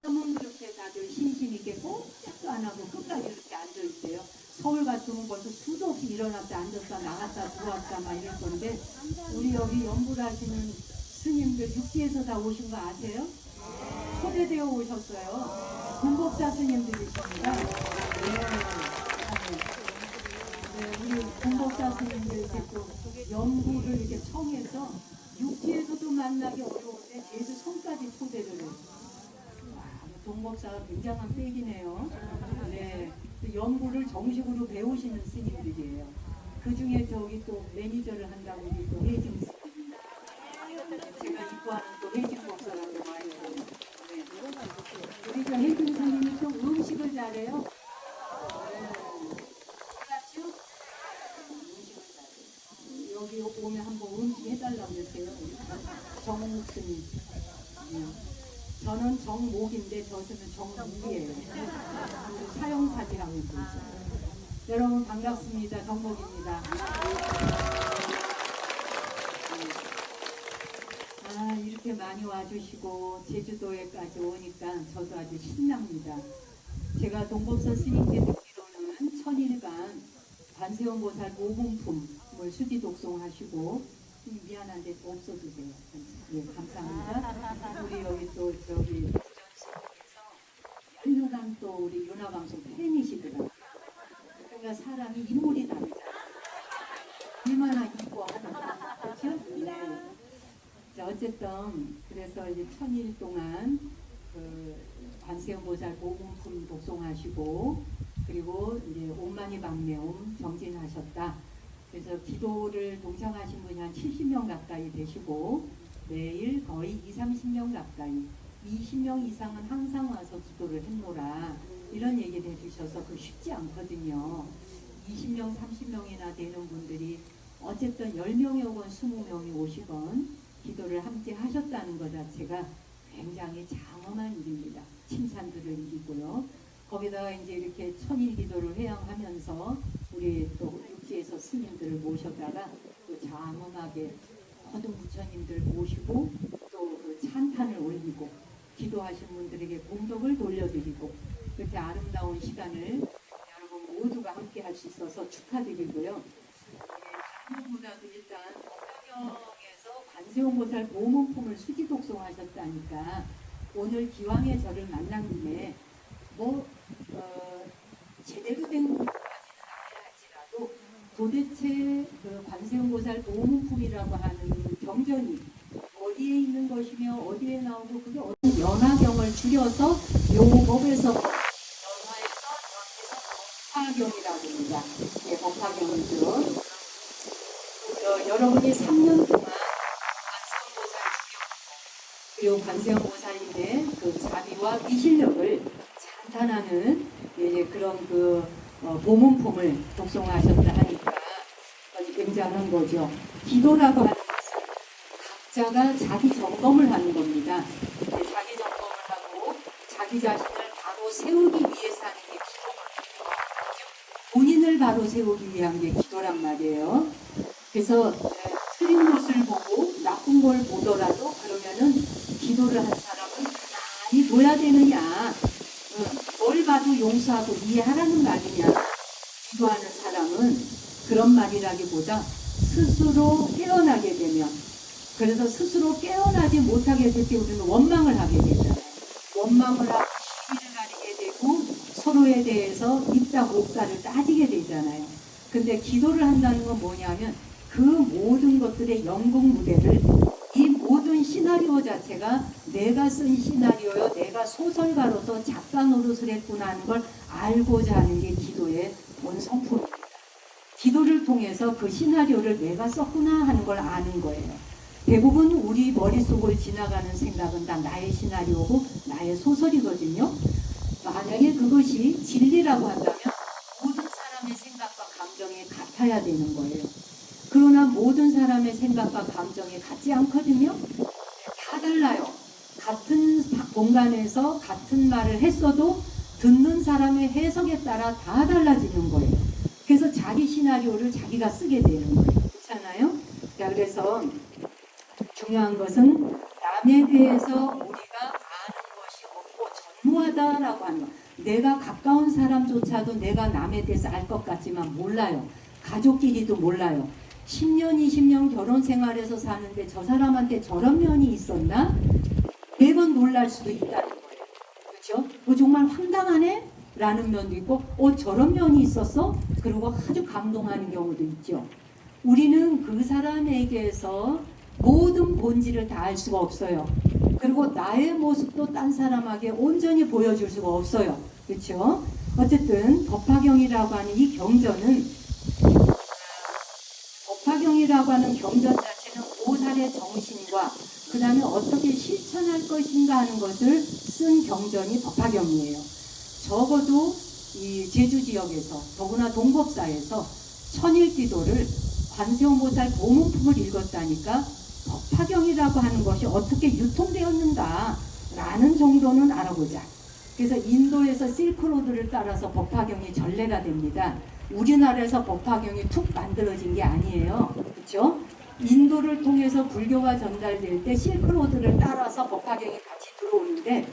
그러면 그렇게 다들 심심 있게 꼼짝도 안 하고 끝까지 이렇게 앉아 있대요. 서울 같으면 벌써 수도 없이 일어났다 앉았다 나갔다 들어왔다 막 이럴 건데 우리 여기 연구를 하시는 스님들 육지에서 다 오신 거 아세요? 초대되어 오셨어요. 군복사 스님들이십니다. 우리 군복사 스님들 이렇게 또 연구를 이렇게 청해서 육지에서도 만나기 어려운데 제주 성까지 초대를 해요. 동법사가 굉장한 빽이네요. 네, 연구를 정식으로 배우시는 스님들이에요. 그 중에 저기 또 매니저를 한다고 우리 또 혜진 스님. 제가 입고하는 또 혜진 법사라고 많이 해요. 네. 우리 저 혜진 스님이 또 음식을 잘해요. 맞죠? 음식을 잘해요. 여기 오면 한번 음식 해달라고 그러세요. 정목 스님. 저는 정목인데 저서는 정목이에요. 사형사지라고 있어요. 여러분 반갑습니다. 정목입니다. 이렇게 많이 와주시고 제주도에까지 오니까 저도 아주 신납니다. 제가 동법사 스님께 듣기로는 천일간 관세음보살 모공품을 수지 독송하시고 미안한데 없어도 돼요. 예, 감사합니다. 우리 여기 또 저기 부전스님께서 열렬한 또 우리 윤화방송 팬이시더라고요. 그러니까 사람이 인물이 다르잖아요. 얼마나 이뻐하다. 그렇죠? 네. 자, 어쨌든 그래서 이제 천일 동안 그 관세음보살 모공품 독송하시고 그리고 이제 온만이 방매움 정진하셨다. 그래서 기도를 동참하신 분이 한 70명 가까이 되시고 매일 거의 20-30명 가까이 20명 이상은 항상 와서 기도를 했노라 이런 얘기를 해주셔서 그 쉽지 않거든요. 20명, 30명이나 되는 분들이 어쨌든 10명이 오건 20명이 오시건 기도를 함께 하셨다는 것 자체가 굉장히 장엄한 일입니다. 칭찬들을 일이고요. 거기다가 이제 이렇게 천일 기도를 회양하면서 우리 또 육지에서 스님들을 모셔다가 또 장엄하게 모든 부처님들 모시고 또 그 찬탄을 올리고 기도하신 분들에게 공덕을 돌려드리고 그렇게 아름다운 시간을 여러분 모두가 함께 할 수 있어서 축하드리고요. 무엇보다도 일단 법화경에서 관세음보살 보문품을 수지 독송하셨다니까 오늘 기왕에 저를 만난 김에 제대로 된 것까지는 아니라 할지라도 도대체 그 관세음보살 보문품이라고 하는 경전이 어디에 있는 것이며 어디에 나오고 그게 어떤 연화경을 줄여서 요 법에서 연화에서 법화경이라고 합니다. 예, 법화경이죠. 여러분이 3년 동안 관세음보살 주경 그리고 관세음보살님의 그 자비와 미실력을 찬탄하는 그런 그 보문품을 독송하셨다 하니까 굉장한 거죠. 기도라고 하는 것은 각자가 자기 점검을 하는 겁니다. 자기 점검을 하고 자기 자신을 바로 세우기 위해서 하는 게 기도거든요. 본인을 바로 세우기 위한 게 기도란 말이에요. 그래서 틀린 것을 보고 나쁜 걸 보더라도 그러면은 기도를 한 사람은 가만히 둬야 되느냐. 뭘 봐도 용서하고 이해하라는 거 아니냐. 기도하는 사람은 그런 말이라기보다 스스로 깨어나게 되면 그래서 스스로 깨어나지 못하게 될 때 우리는 원망을 하게 되잖아요. 원망을 하고 시비를 가리게 되고 서로에 대해서 입다 못다를 따지게 되잖아요. 근데 기도를 한다는 건 뭐냐면 그 모든 것들의 연극 무대를 이 모든 시나리오 자체가 내가 쓴 시나리오요, 내가 소설가로서 작가 노릇을 했구나 하는 걸 알고자 하는 게 기도의 본 성품입니다. 기도를 통해서 그 시나리오를 내가 썼구나 하는 걸 아는 거예요. 대부분 우리 머릿속을 지나가는 생각은 다 나의 시나리오고 나의 소설이거든요. 만약에 그것이 진리라고 한다면 모든 사람의 생각과 감정이 같아야 되는 거예요. 그러나 모든 사람의 생각과 감정이 같지 않거든요. 다 달라요. 같은 공간에서 같은 말을 했어도 듣는 사람의 해석에 따라 다 달라지는 거예요. 그래서 자기 시나리오를 자기가 쓰게 되는 거예요. 그렇잖아요? 자, 그래서 중요한 것은 남에 대해서 우리가 아는 것이 없고 하다라고 하는 거. 내가 가까운 사람조차도 내가 남에 대해서 알 것 같지만 몰라요. 가족끼리도 몰라요. 10년, 20년 결혼 생활에서 사는데 저 사람한테 저런 면이 있었나? 매번 놀랄 수도 있다는 거예요. 그렇죠? 정말 황당하네? 라는 면도 있고 저런 면이 있었어? 그리고 아주 감동하는 경우도 있죠. 우리는 그 사람에게서 모든 본질을 다 알 수가 없어요. 그리고 나의 모습도 딴 사람에게 온전히 보여줄 수가 없어요. 그렇죠? 어쨌든 법화경이라고 하는 이 경전은 법화경이라고 하는 경전 자체는 보살의 정신과 그 다음에 어떻게 실천할 것인가 하는 것을 쓴 경전이 법화경이에요. 적어도 이 제주 지역에서 더구나 동법사에서 천일기도를 관세음보살 보문품을 읽었다니까 법화경이라고 하는 것이 어떻게 유통되었는가 라는 정도는 알아보자. 그래서 인도에서 실크로드를 따라서 법화경이 전래가 됩니다. 우리나라에서 법화경이 툭 만들어진 게 아니에요. 그렇죠? 인도를 통해서 불교가 전달될 때 실크로드를 따라서 법화경이 같이 들어오는데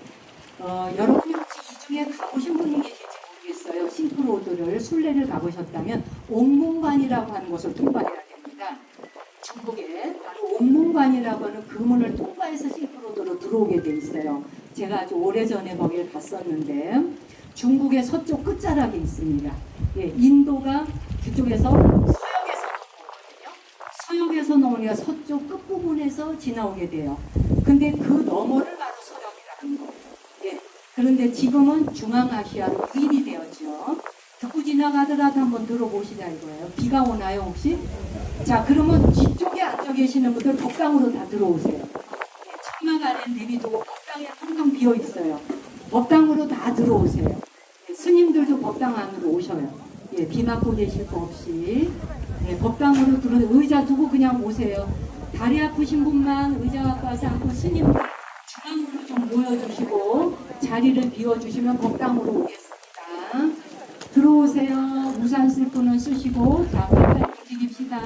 여러분이 혹시 이 중에 가보신 분이 계실지 모르겠어요. 실크로드를 순례를 가보셨다면 옥문관이라고 하는 곳을 통과해야 됩니다. 중국에 바로 옥문관이라고 하는 그 문을 통과해서 실크로드로 들어오게 돼 있어요. 제가 아주 오래전에 거기를 갔었는데 중국의 서쪽 끝자락에 있습니다. 예, 인도가 그쪽에서 서역에서 넘어오니까 서쪽 끝부분에서 지나오게 돼요. 근데 그 너머를 바로 서역이라는 거. 예, 그런데 지금은 중앙아시아로 유인이 되었죠. 듣고 지나가더라도 한번 들어보시자 이거예요. 비가 오나요 혹시? 자, 그러면 뒤쪽에 앉아 계시는 분들 법당으로 다 들어오세요. 예, 천막 아래 내비두고 법당에 텅텅 비어 있어요. 법당으로 다 들어오세요. 예, 스님들도 법당 안으로 오셔요. 예, 비 맞고 계실 거 없이. 예, 법당으로 들어 의자 두고 그냥 오세요. 다리 아프신 분만 의자 갖고 와서 앉고 스님 중앙으로 좀 모여주시고 자리를 비워주시면 법당으로 오겠습니다. 들어오세요. 우산 쓸 분은 쓰시고 자, 빨리 움직입시다.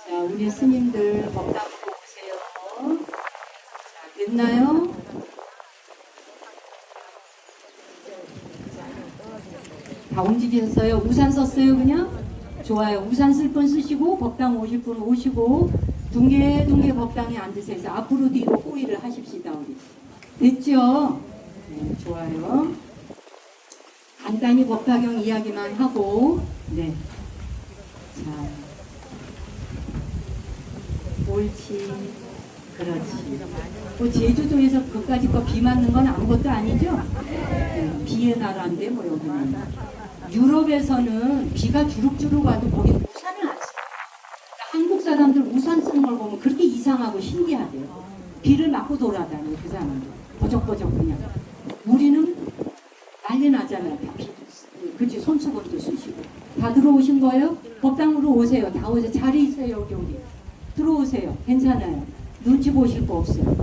자, 우리 스님들 법당으로 오세요. 자, 됐나요? 다 움직이셨어요? 우산 썼어요 그냥? 좋아요. 우산 쓸 분 쓰시고 법당 오실 분 오시고 둥게 법당에 앉으세요. 앞으로 뒤로 호의를 하십시다. 우리. 됐죠? 네, 좋아요. 간단히 법화경 이야기만 하고 네. 자, 옳지. 그렇지. 제주도에서 그까짓 거 비 맞는 건 아무것도 아니죠? 네, 비의 나라인데 뭐 여기는. 유럽에서는 비가 주룩주룩 와도 거기 우산을 안 써요. 한국 사람들 우산 쓰는 걸 보면 그렇게 이상하고 신기하대요. 비를 맞고 돌아다녀 그 사람들. 버적버적 그냥. 우리는 난리 나잖아요. 그치, 손수건도 쓰시고. 다 들어오신 거예요? 법당으로 오세요. 다 오세요. 자리 있어요 여기. 들어오세요. 괜찮아요. 눈치 보실 거 없어요.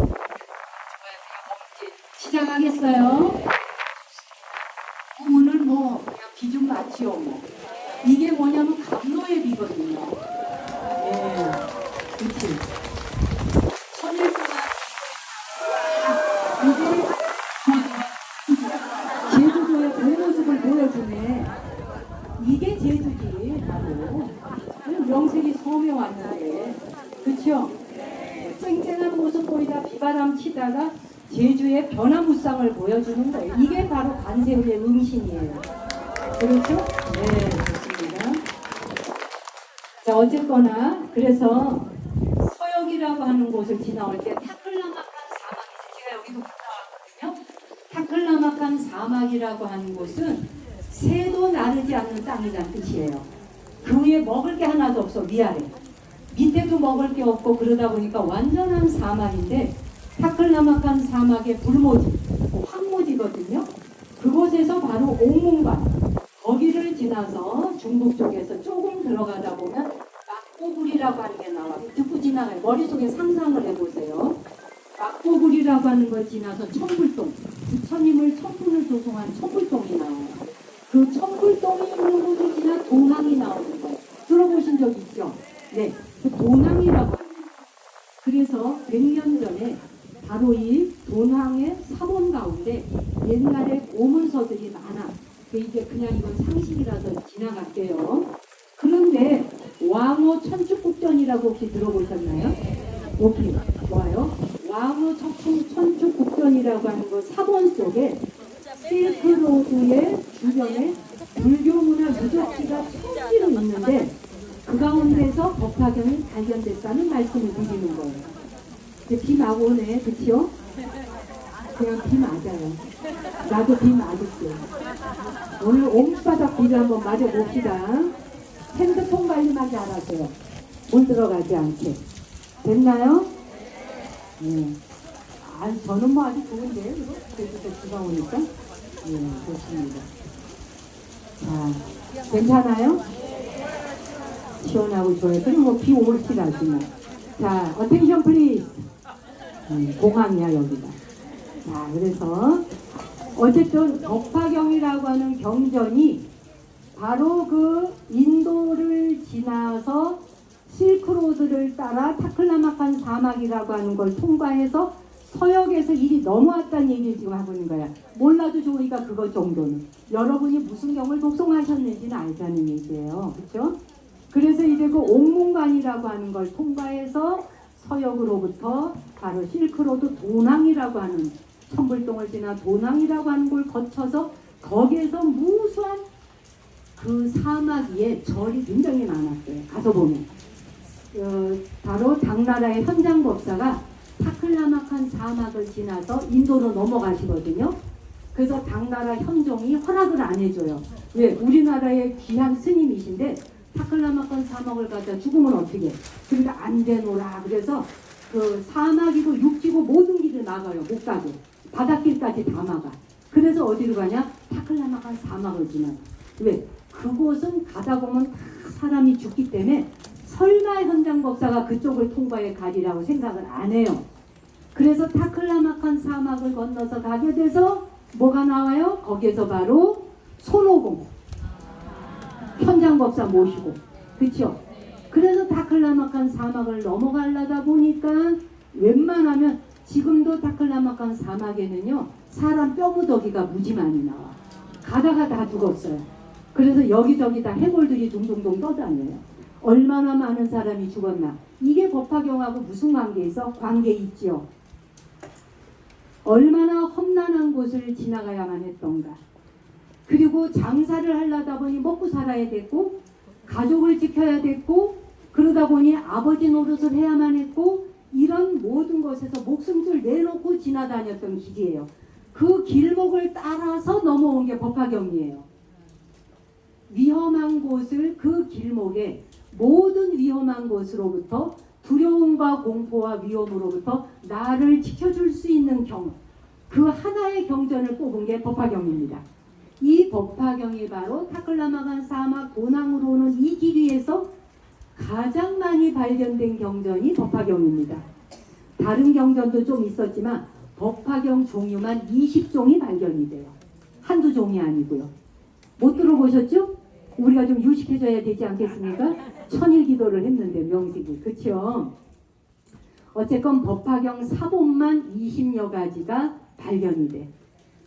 시작하겠어요. 오늘 뭐 그냥 비 좀 맞지요 뭐. 이게 뭐냐면 감로의 비거든요. 예, 그렇지. 선일주가 이게 제주도의 그 모습을 보여주네. 이게 제주지 바로. 명색이 섬에 왔는데, 그렇죠? 쨍쨍한 모습 보이다 비바람 치다가 제주의 변화무쌍을 보여주는 거예요. 이게 바로 관세음의 응신이에요. 그렇죠? 네, 좋습니다. 자, 어쨌거나 그래서 서역이라고 하는 곳을 지나올 때 타클라마칸 사막이 제가 여기도 갔다 왔거든요. 타클라마칸 사막이라고 하는 곳은 새도 나르지 않는 땅이라는 뜻이에요. 그 위에 먹을 게 하나도 없어. 위아래 밑에도 먹을 게 없고 그러다 보니까 완전한 사막인데 타클라마칸 사막의 불모지, 황모지거든요. 그곳에서 바로 옥문관, 거기를 지나서 중국 쪽에서 조금 들어가다 보면 막고굴이라고 하는 게 나와요. 듣고 지나가요. 머릿속에 상상을 해보세요. 막고굴이라고 하는 걸 지나서 천불동, 부처님을 천분을 조성한 천불동이 나와요. 그 천불동이 있는 곳을 지나 동항이 나오는 거예요. 들어보신 적 있죠? 네, 그 동항이라고 합니다. 그래서 100년 전에 바로 이 돈황의 사본 가운데 옛날에 고문서들이 많아. 이제 그냥 이건 상식이라서 지나갈게요. 그런데 왕후 천축국전이라고 혹시 들어보셨나요? 오케이, 좋아요. 왕후 천축국전이라고 하는 거 사본 속에 실크로드의 주변에 불교 문화 유적지가 천지로 있는데 그 가운데서 법화경이 발견됐다는 말씀을 드리는 거예요. 비 마구 오네, 그치요? 그냥 비 맞아요. 나도 비 맞을게요. 오늘 옴바닥 비를 한번 맞아봅시다. 핸드폰 관리만 잘하세요. 물 들어가지 않게. 됐나요? 네. 아, 저는 뭐 아주 좋은데요. 그래도 비가 오니까. 네, 좋습니다. 자, 괜찮아요? 시원하고 좋아요. 그럼 뭐 비 올시라지 뭐. 자, attention please. 공항이야 여기가. 자, 그래서 어쨌든 법화경이라고 하는 경전이 바로 그 인도를 지나서 실크로드를 따라 타클라마칸 사막이라고 하는 걸 통과해서 서역에서 일이 넘어왔다는 얘기를 지금 하고 있는 거야. 몰라도 좋으니까 그것 정도는. 여러분이 무슨 경을 독송하셨는지는 알자는 얘기예요. 그렇죠? 그래서 이제 그 옥문관이라고 하는 걸 통과해서 서역으로부터 바로 실크로드 도낭이라고 하는 천불동을 지나 도낭이라고 하는 걸 거쳐서 거기에서 무수한 그 사막 위에 절이 굉장히 많았어요. 가서 보면 바로 당나라의 현장법사가 타클라마칸 사막을 지나서 인도로 넘어가시거든요. 그래서 당나라 현종이 허락을 안 해줘요. 왜? 우리나라의 귀한 스님이신데 타클라마칸 사막을 가다 죽으면 어떻게 해? 그러니까 안 되노라. 그래서 그 사막이고 육지고 모든 길을 막아요. 못 가고 바닷길까지 다 막아. 그래서 어디로 가냐? 타클라마칸 사막을 지나. 왜? 그곳은 가다 보면 다 사람이 죽기 때문에 설마 현장 법사가 그쪽을 통과해 가리라고 생각을 안 해요. 그래서 타클라마칸 사막을 건너서 가게 돼서 뭐가 나와요? 거기에서 바로 손오공 현장 법사 모시고, 그렇죠? 그래서 타클라마칸 사막을 넘어가려다 보니까 웬만하면 지금도 타클라마칸 사막에는요 사람 뼈무더기가 무지 많이 나와. 가다가 다 죽었어요. 그래서 여기저기 다 해골들이 둥둥둥 떠다녀요. 얼마나 많은 사람이 죽었나. 이게 법화경하고 무슨 관계 있어? 관계 있지요. 얼마나 험난한 곳을 지나가야만 했던가. 그리고 장사를 하려다 보니 먹고 살아야 됐고 가족을 지켜야 됐고 그러다 보니 아버지 노릇을 해야만 했고 이런 모든 것에서 목숨줄 내놓고 지나다녔던 길이에요. 그 길목을 따라서 넘어온 게 법화경이에요. 위험한 곳을 그 길목에 모든 위험한 곳으로부터 두려움과 공포와 위험으로부터 나를 지켜줄 수 있는 경, 그 하나의 경전을 뽑은 게 법화경입니다. 이 법화경이 바로 타클라마칸 사막 도낭으로 오는 이 길 위에서 가장 많이 발견된 경전이 법화경입니다. 다른 경전도 좀 있었지만 법화경 종류만 20종이 발견이 돼요. 한두 종이 아니고요. 못 들어보셨죠? 우리가 좀 유식해져야 되지 않겠습니까? 천일기도를 했는데 명식이. 그쵸? 어쨌건 법화경 사본만 20여 가지가 발견이 돼.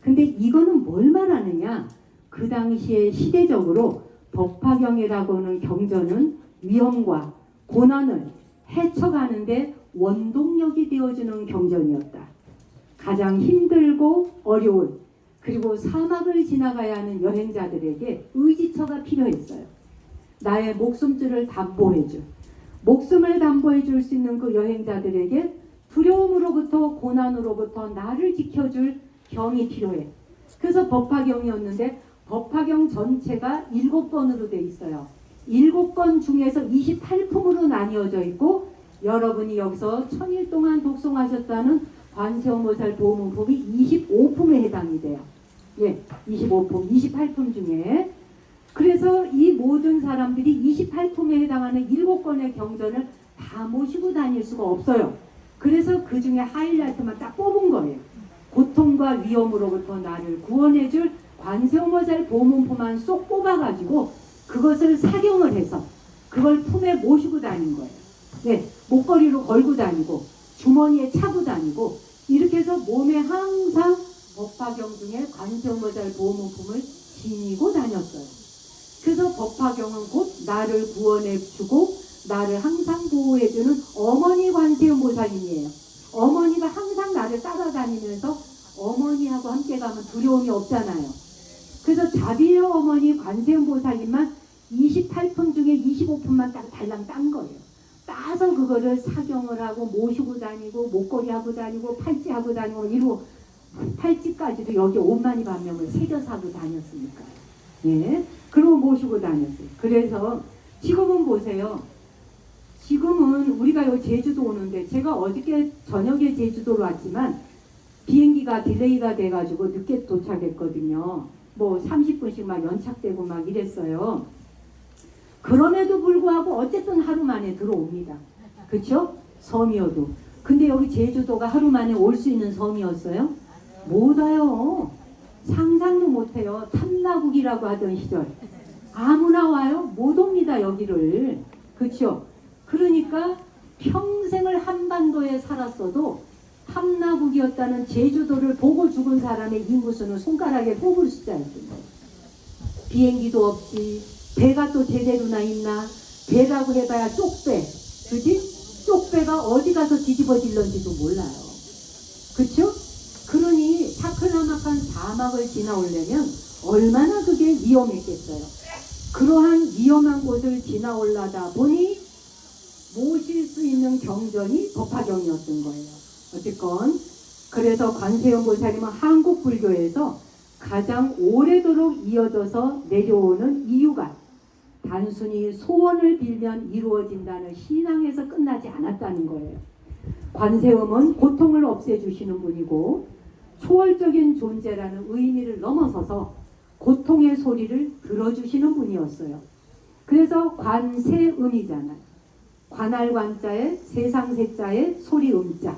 근데 이거는 뭘 말하느냐? 그 당시에 시대적으로 법화경이라고 하는 경전은 위험과 고난을 헤쳐가는데 원동력이 되어주는 경전이었다. 가장 힘들고 어려운 그리고 사막을 지나가야 하는 여행자들에게 의지처가 필요했어요. 나의 목숨줄을 담보해줄, 목숨을 담보해줄 수 있는 그 여행자들에게 두려움으로부터 고난으로부터 나를 지켜줄 경이 필요해. 그래서 법화경이었는데 법화경 전체가 7권으로 돼 있어요. 7권 중에서 28품으로 나뉘어져 있고 여러분이 여기서 1000일 동안 독송하셨다는 관세음보살 보문품이 25품에 해당이 돼요. 예, 25품, 28품 중에. 그래서 이 모든 사람들이 28품에 해당하는 7권의 경전을 다 모시고 다닐 수가 없어요. 그래서 그 중에 하이라이트만 딱 뽑은 거예요. 고통과 위험으로부터 나를 구원해줄 관세음보살 보문품만 쏙 뽑아가지고 그것을 사경을 해서 그걸 품에 모시고 다닌 거예요. 네, 목걸이로 걸고 다니고 주머니에 차고 다니고 이렇게 해서 몸에 항상 법화경 중에 관세음보살 보문품을 지니고 다녔어요. 그래서 법화경은 곧 나를 구원해주고 나를 항상 보호해주는 어머니 관세음보살님이에요. 어머니가 항상 나를 따라다니면서 어머니하고 함께 가면 두려움이 없잖아요. 그래서 자비의 어머니 관세음보살님만 28품 중에 25품만 딱 달랑 딴 거예요. 따서 그거를 사경을 하고 모시고 다니고 목걸이 하고 다니고 팔찌 하고 다니고 이러고 팔찌까지도 여기 5만이 반명을 새겨서 하고 다녔으니까. 예. 그러고 모시고 다녔어요. 그래서 지금은 보세요. 지금은 우리가 여기 제주도 오는데 제가 어저께 저녁에 제주도로 왔지만 비행기가 딜레이가 돼가지고 늦게 도착했거든요. 뭐 30분씩 막 연착되고 막 이랬어요. 그럼에도 불구하고 어쨌든 하루 만에 들어옵니다. 그쵸? 섬이어도. 근데 여기 제주도가 하루 만에 올 수 있는 섬이었어요? 못 와요. 상상도 못해요. 탐나국이라고 하던 시절. 아무나 와요? 못 옵니다, 여기를. 그쵸? 그러니까 평생을 한반도에 살았어도 탐나국이었다는 제주도를 보고 죽은 사람의 인구수는 손가락에 꼽을 숫자였습니다. 비행기도 없지. 배가 또 제대로나 있나? 배라고 해봐야 쪽배. 그지? 쪽배가 어디 가서 뒤집어질런지도 몰라요. 그쵸? 그러니 사클라막한 사막을 지나오려면 얼마나 그게 위험했겠어요. 그러한 위험한 곳을 지나올라다 보니 모실 수 있는 경전이 법화경이었던 거예요. 어쨌건 그래서 관세음보살님은 한국 불교에서 가장 오래도록 이어져서 내려오는 이유가 단순히 소원을 빌면 이루어진다는 신앙에서 끝나지 않았다는 거예요. 관세음은 고통을 없애주시는 분이고 초월적인 존재라는 의미를 넘어서서 고통의 소리를 들어주시는 분이었어요. 그래서 관세음이잖아요. 관할 관자에 세상 세자에 소리 음자.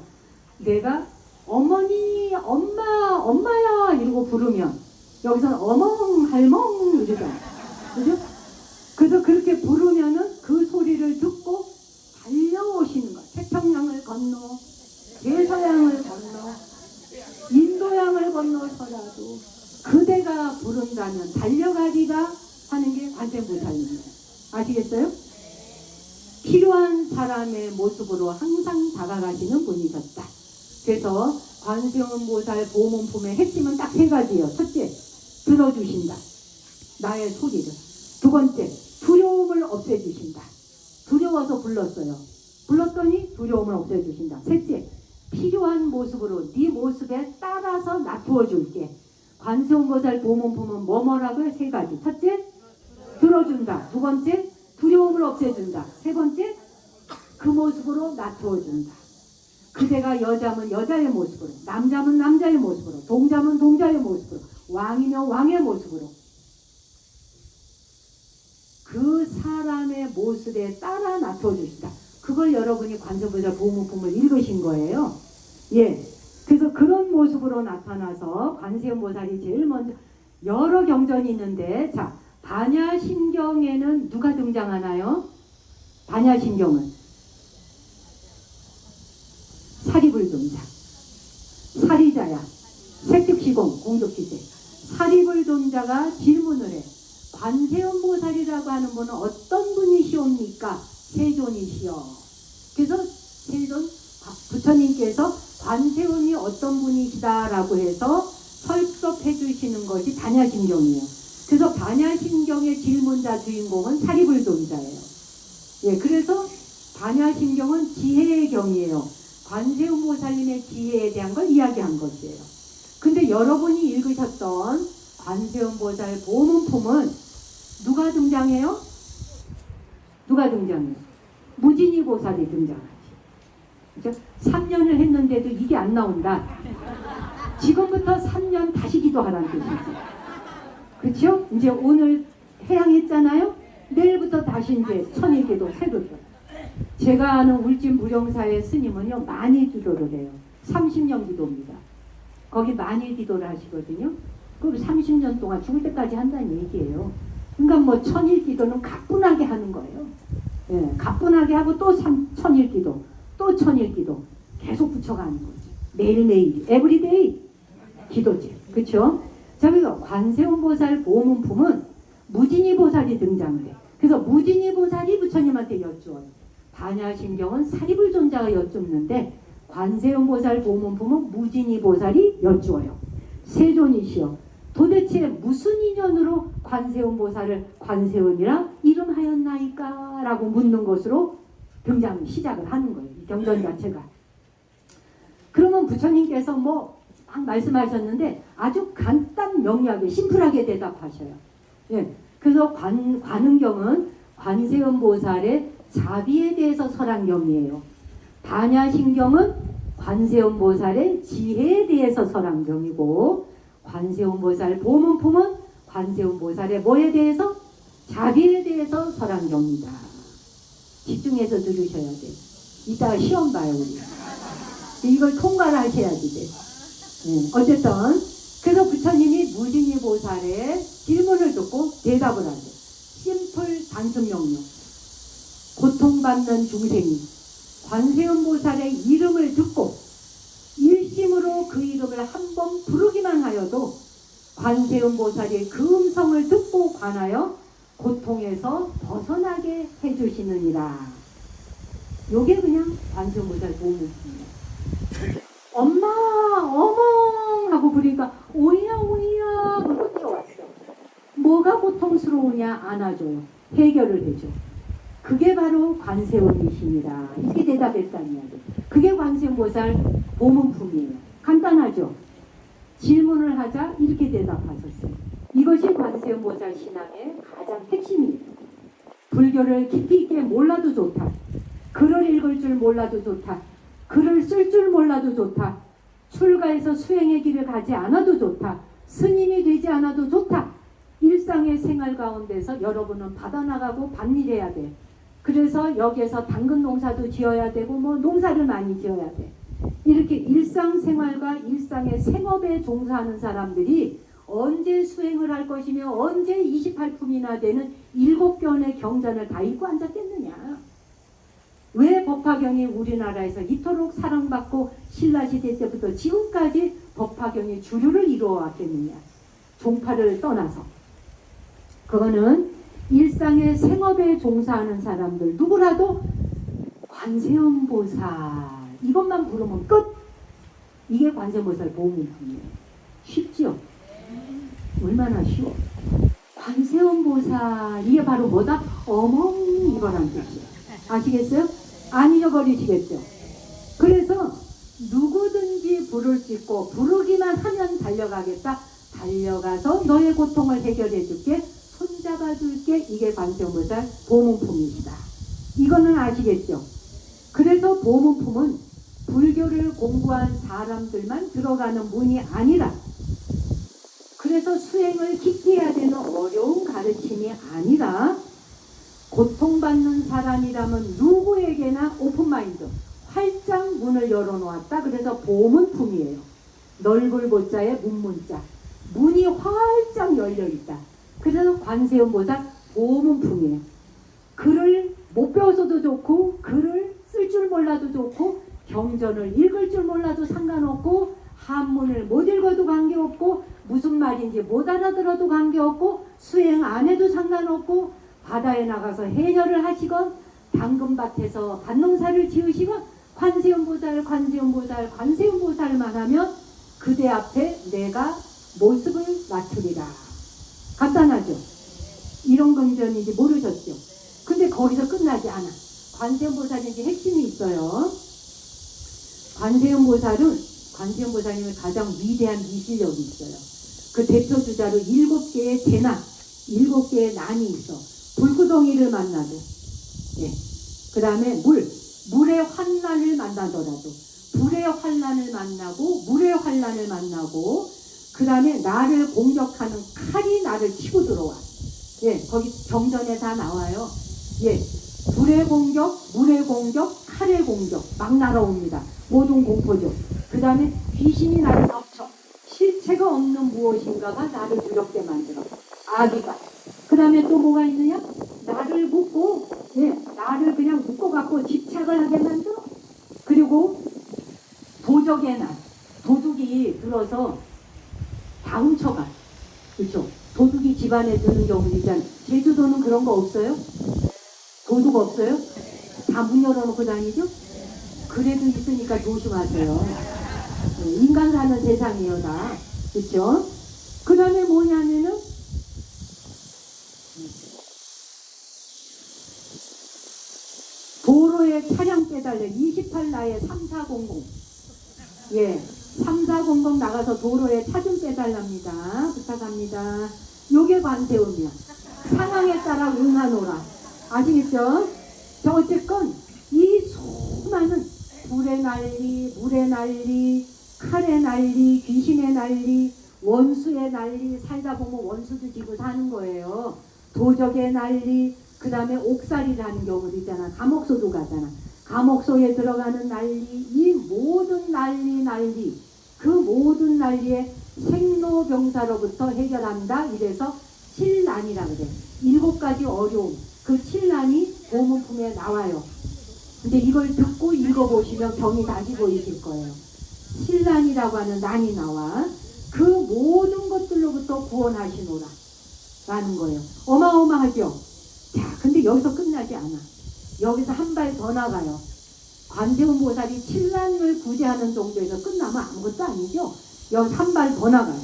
내가 어머니, 엄마, 엄마야 이러고 부르면 여기서는 어멍, 할멍 이러잖아요. 그죠? 그래서 그렇게 부르면은 그 소리를 듣고 달려오시는 거야. 태평양을 건너, 대서양을 건너, 인도양을 건너서라도 그대가 부른다면 달려가리라 하는 게 관세음보살입니다. 아시겠어요? 필요한 사람의 모습으로 항상 다가가시는 분이셨다. 그래서 관세음보살 보문품의 핵심은 딱 세 가지예요. 첫째, 들어주신다. 나의 소리를. 두 번째, 두려움을 없애주신다. 두려워서 불렀어요. 불렀더니 두려움을 없애주신다. 셋째, 필요한 모습으로 네 모습에 따라서 놔두어 줄게. 관세음보살 보문품은 뭐뭐라고요? 세 가지. 첫째, 들어준다. 두 번째, 두려움을 없애준다. 세 번째, 그 모습으로 놔두어 준다. 그대가 여자면 여자의 모습으로, 남자면 남자의 모습으로, 동자면 동자의 모습으로, 왕이면 왕의 모습으로 그 사람의 모습에 따라 놔두어 주시다. 그걸 여러분이 관세음보살 보문품을 읽으신 거예요. 예. 그래서 그런 모습으로 나타나서 관세음보살이 제일 먼저 여러 경전이 있는데, 자, 반야심경에는 누가 등장하나요? 반야심경은 사리불존자, 사리자야, 색득시공, 공덕지세. 사리불존자가 질문을 해. 관세음보살이라고 하는 분은 어떤 분이시옵니까? 세존이시여. 그래서 세존 부처님께서 관세음이 어떤 분이시다라고 해서 설법해 주시는 것이 반야심경이에요. 그래서 반야심경의 질문자 주인공은 사리불존자예요. 예, 그래서 반야심경은 지혜의 경이에요. 관세음보살님의 지혜에 대한 걸 이야기한 것이에요. 근데 여러분이 읽으셨던 관세음보살 보문품은 누가 등장해요? 누가 등장해요? 무진이 보살이 등장하지. 그죠? 3년을 했는데도 이게 안 나온다. 지금부터 3년 다시 기도하라는 뜻이지. 그렇죠? 이제 오늘 해양했잖아요. 내일부터 다시 이제 천일기도 새로죠. 제가 아는 울진 무령사의 스님은요, 만일 기도를 해요. 30년 기도입니다. 거기 만일 기도를 하시거든요. 그럼 30년 동안 죽을 때까지 한다는 얘기예요. 그러니까 뭐 천일 기도는 가뿐하게 하는 거예요. 예, 가뿐하게 하고 또 천일 기도, 또 천일 기도 계속 붙여가는 거죠. 매일매일 에브리데이 기도제. 그렇죠? 자, 그리고 관세음보살 보문품은 무진이보살이 등장을 해. 그래서 무진이보살이 부처님한테 여쭈어요. 반야심경은 사리불존자가 여쭙는데 관세음보살 보문품은 무진이보살이 여쭈어요. 세존이시여, 도대체 무슨 인연으로 관세음보살을 관세음이라 이름하였나이까? 라고 묻는 것으로 등장 시작을 하는 거예요. 이 경전 자체가. 그러면 부처님께서 막 말씀하셨는데 아주 간단 명료하게 심플하게 대답하셔요. 예. 그래서 관응경은 관세음보살의 자비에 대해서 설한경이에요. 반야심경은 관세음보살의 지혜에 대해서 설한경이고, 관세음보살 보문품은 관세음보살의 뭐에 대해서? 자비에 대해서 설한경입니다. 집중해서 들으셔야 돼요. 이따가 시험 봐요, 우리. 이걸 통과를 하셔야지 돼. 어쨌든 그래서 부처님이 무진이보살의 질문을 듣고 대답을 하죠. 심플 단순 명료. 고통받는 중생이 관세음보살의 이름을 듣고 일심으로 그 이름을 한번 부르기만 하여도 관세음보살이 그 음성을 듣고 관하여 고통에서 벗어나게 해주시느니라. 요게 그냥 관세음보살 보문입니다. 엄마, 어멍 하고 부르니까 오이야 오이야 그러고 뛰어왔어. 뭐가 고통스러우냐? 안아줘요. 해결을 해줘. 그게 바로 관세음이십니다. 이렇게 대답했다는 이야기. 그게 관세음보살 보문품이에요. 간단하죠? 질문을 하자 이렇게 대답하셨어요. 이것이 관세음보살 신앙의 가장 핵심이에요. 불교를 깊이 있게 몰라도 좋다. 글을 읽을 줄 몰라도 좋다. 글을 쓸 줄 몰라도 좋다. 출가해서 수행의 길을 가지 않아도 좋다. 스님이 되지 않아도 좋다. 일상의 생활 가운데서 여러분은 받아나가고 밭일해야 돼. 그래서 여기에서 당근 농사도 지어야 되고 뭐 농사를 많이 지어야 돼. 이렇게 일상생활과 일상의 생업에 종사하는 사람들이 언제 수행을 할 것이며 언제 28품이나 되는 7견의 경전을 다 읽고 앉았겠느냐. 왜 법화경이 우리나라에서 이토록 사랑받고 신라시대 때부터 지금까지 법화경이 주류를 이루어왔겠느냐. 종파를 떠나서. 그거는 일상의 생업에 종사하는 사람들 누구라도 관세음보살 이것만 부르면 끝. 이게 관세음보살 보문품이에요. 쉽죠? 얼마나 쉬워. 관세음보살 이게 바로 뭐다? 어멍 이거란 뜻이에요. 아시겠어요? 안 잊어버리시겠죠? 그래서 누구든지 부를 수 있고 부르기만 하면 달려가겠다. 달려가서 너의 고통을 해결해 줄게. 손잡아 줄게. 이게 관세음보살 보문품이시다. 이거는 아시겠죠? 그래서 보문품은 불교를 공부한 사람들만 들어가는 문이 아니라, 그래서 수행을 깊이 해야 되는 어려운 가르침이 아니라 고통받는 사람이라면 누구에게나 오픈마인드 활짝 문을 열어놓았다. 그래서 보문품이에요. 넓을 보자에 문문자 문이 활짝 열려있다. 그래서 관세음보살 보문품이에요. 글을 못 배워서도 좋고 글을 쓸 줄 몰라도 좋고 경전을 읽을 줄 몰라도 상관없고 한문을 못 읽어도 관계없고 무슨 말인지 못 알아들어도 관계없고 수행 안 해도 상관없고 바다에 나가서 해녀를 하시건 당근밭에서 밭농사를 지으시건 관세음보살 관세음보살 관세음보살만 하면 그대 앞에 내가 모습을 맞추리라. 간단하죠? 이런 경전인지 모르셨죠? 근데 거기서 끝나지 않아. 관세음보살인지 핵심이 있어요. 관세음보살님의 가장 위대한 미실력이 있어요. 그 대표 주자로 7개의 재난, 7개의 난이 있어. 불구덩이를 만나도, 예. 그 다음에 물의 환난을 만나더라도, 불의 환난을 만나고, 물의 환난을 만나고, 그 다음에 나를 공격하는 칼이 나를 치고 들어와. 예, 거기 경전에 다 나와요. 예, 불의 공격, 물의 공격, 칼의 공격, 막 날아옵니다. 모든 공포죠. 그 다음에 귀신이 나를 덮쳐. 실체가 없는 무엇인가가 나를 두렵게 만들어. 아기가. 그 다음에 또 뭐가 있느냐? 나를 묶고, 예, 나를 그냥 묶어갖고 집착을 하게 만들어. 그리고 도적의 날. 도둑이 들어서 다 훔쳐가. 그렇죠? 도둑이 집안에 드는 경우도 있잖아요. 제주도는 그런 거 없어요? 도둑 없어요? 다 문 열어놓고 다니죠? 그래도 있으니까 조심하세요. 인간 사는 세상이에요, 다. 그렇죠? 그 다음에 뭐냐면은 도로에 차량 빼달래 28나에 3400 예, 3400 나가서 도로에 차 좀 빼달랍니다. 부탁합니다. 요게 관세음이야. 상황에 따라 응하노라. 아시겠죠? 저 어쨌건 이 수많은 불의 난리, 물의 난리, 칼의 난리, 귀신의 난리, 원수의 난리, 살다 보면 원수도 지고 사는 거예요. 도적의 난리, 그 다음에 옥살이라는 경우도 있잖아. 감옥소도 가잖아. 감옥소에 들어가는 난리, 이 모든 난리, 그 모든 난리에 생로병사로부터 해결한다. 이래서 칠난이라 그래. 7가지 어려움. 그 칠난이 보문품에 나와요. 근데 이걸 듣고 읽어보시면 병이 다시 보이실 거예요. 칠난이라고 하는 난이 나와. 그 모든 것들로부터 구원하시노라. 라는 거예요. 어마어마하죠? 자, 근데 여기서 끝나지 않아. 여기서 한 발 더 나가요. 관세음 보살이 칠난을 구제하는 정도에서 끝나면 아무것도 아니죠. 여기서 한 발 더 나가요.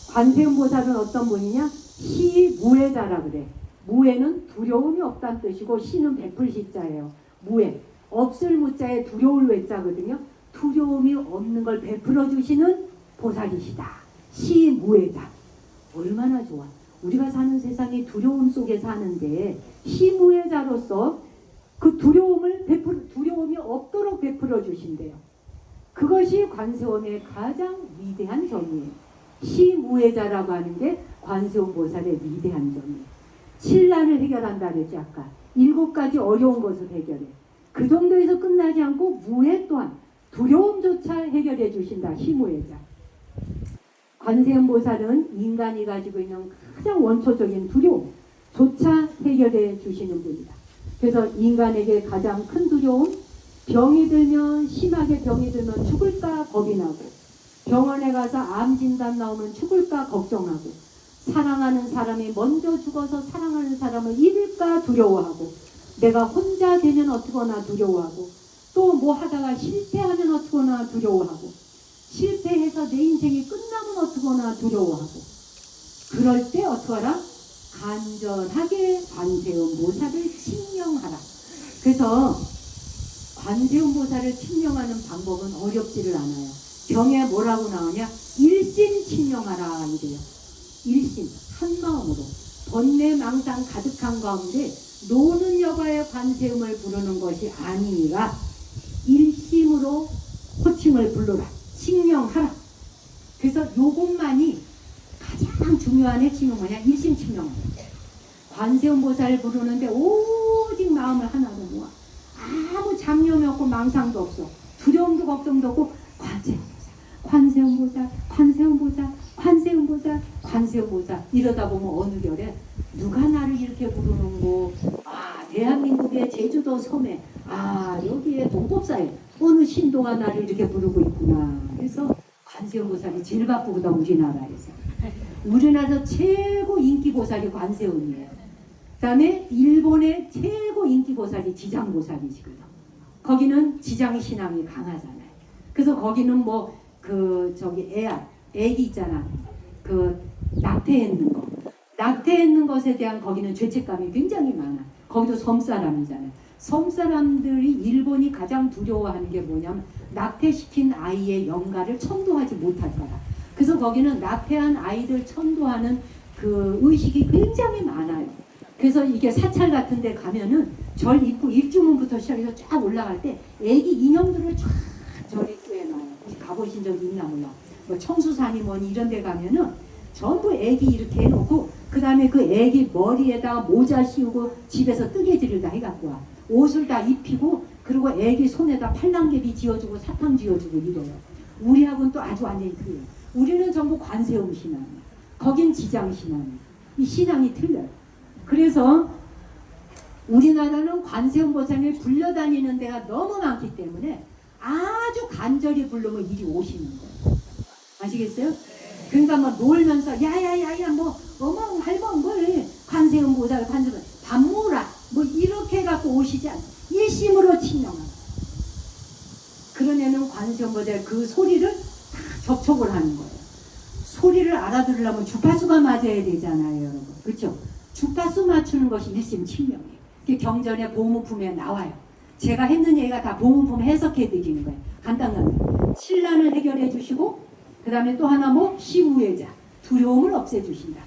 관세음 보살은 어떤 분이냐? 시무해자라 그래. 무해는 두려움이 없다는 뜻이고 시는 베풀 시자예요. 무해. 없을 무자에 두려울 외자거든요. 두려움이 없는 걸 베풀어 주시는 보살이시다. 시무해자. 얼마나 좋아. 우리가 사는 세상이 두려움 속에 사는데 시무해자로서 그 두려움이 없도록 베풀어 주신대요. 그것이 관세음의 가장 위대한 점이에요. 시무해자라고 하는 게 관세음 보살의 위대한 점이에요. 칠난을 해결한다 그랬지 아까. 7가지 어려운 것을 해결해. 그 정도에서 끝나지 않고 무해 또한 두려움조차 해결해 주신다. 시무해자. 관세음 보살은 인간이 가지고 있는 가장 원초적인 두려움조차 해결해 주시는 분이다. 그래서 인간에게 가장 큰 두려움, 병이 들면 심하게 병이 들면 죽을까 겁이 나고, 병원에 가서 암 진단 나오면 죽을까 걱정하고, 사랑하는 사람이 먼저 죽어서 사랑하는 사람을 잃을까 두려워하고, 내가 혼자 되면 어떡하나 두려워하고, 또 뭐 하다가 실패하면 어떡하나 두려워하고, 실패해서 내 인생이 끝나면 어떡하나 두려워하고, 그럴 때 어떡하라? 간절하게 관세음 보살을 칭명하라. 그래서 관세음 보살을 칭명하는 방법은 어렵지를 않아요. 경에 뭐라고 나오냐? 일심 칭명하라 이래요. 일심, 한 마음으로 번뇌 망상 가득한 가운데 노는 여가의 관세음을 부르는 것이 아니라 일심으로 호칭을 부르라. 칭명하라. 그래서 요것만이 가장 중요한 핵심은 뭐냐? 일심 칭명하라. 관세음 보살을 부르는데 오직 마음을 하나로 모아. 아무 잡념이 없고 망상도 없어. 두려움도 걱정도 없고 관세음 보살, 관세음 보살, 관세음 보살, 관세음 보살, 관세음 보살. 이러다 보면 어느 결에 누가 나를 이렇게 부르는고, 아 대한민국의 제주도 섬에, 아 여기에 동법사에 어느 신도가 나를 이렇게 부르고 있구나. 그래서 관세음 보살이 제일 바쁘거든. 우리나라에서. 우리나라에서 최고 인기 보살이 관세음이에요. 그 다음에 일본의 최고 인기 보살이 지장보살이시거든. 거기는 지장신앙이 강하잖아요. 그래서 거기는 뭐 애기 있잖아. 낙태했는 거. 낙태했는 것에 대한 거기는 죄책감이 굉장히 많아. 거기도 섬사람이잖아요. 섬사람들이 일본이 가장 두려워하는 게 뭐냐면 낙태시킨 아이의 영가를 천도하지 못할 거라. 그래서 거기는 낙태한 아이들 천도하는 그 의식이 굉장히 많아요. 그래서 이게 사찰 같은 데 가면은 절 입구 입주문부터 시작해서 쫙 올라갈 때 애기 인형들을 쫙 절 입구에 놔요. 가보신 적 있나 몰라. 뭐 청수산이 뭐니 이런 데 가면은 전부 애기 이렇게 해놓고, 그 다음에 그 애기 머리에다가 모자 씌우고 집에서 뜨개질을 다 해갖고 와. 옷을 다 입히고, 그리고 애기 손에다 팔랑개비 지어주고 사탕 지어주고 이래요. 우리하고는 또 아주 완전히 틀려요. 우리는 전부 관세음 신앙이에요. 거긴 지장 신앙이에요. 이 신앙이 틀려요. 그래서 우리나라는 관세음 보살이 불려다니는 데가 너무 많기 때문에 아주 간절히 부르면 이리 오시는 거예요. 아시겠어요? 그러니까 뭐 놀면서 야야야야 뭐 어머 할멈 뭘 관세음보살 관세음 밥 먹으라 뭐 이렇게 해갖고 오시지 않아요. 일심으로 친명하고 그런 애는 관세음보살 그 소리를 다 접촉을 하는 거예요. 소리를 알아들으려면 주파수가 맞아야 되잖아요, 여러분. 그렇죠? 주파수 맞추는 것이 일심 친명이에요. 그게 경전의 보문품에 나와요. 제가 했는 얘기가 다 보문품 해석해 드리는 거예요. 간단하게 신란을 해결해 주시고 그 다음에 또 하나 뭐 시우회자 두려움을 없애 주신다.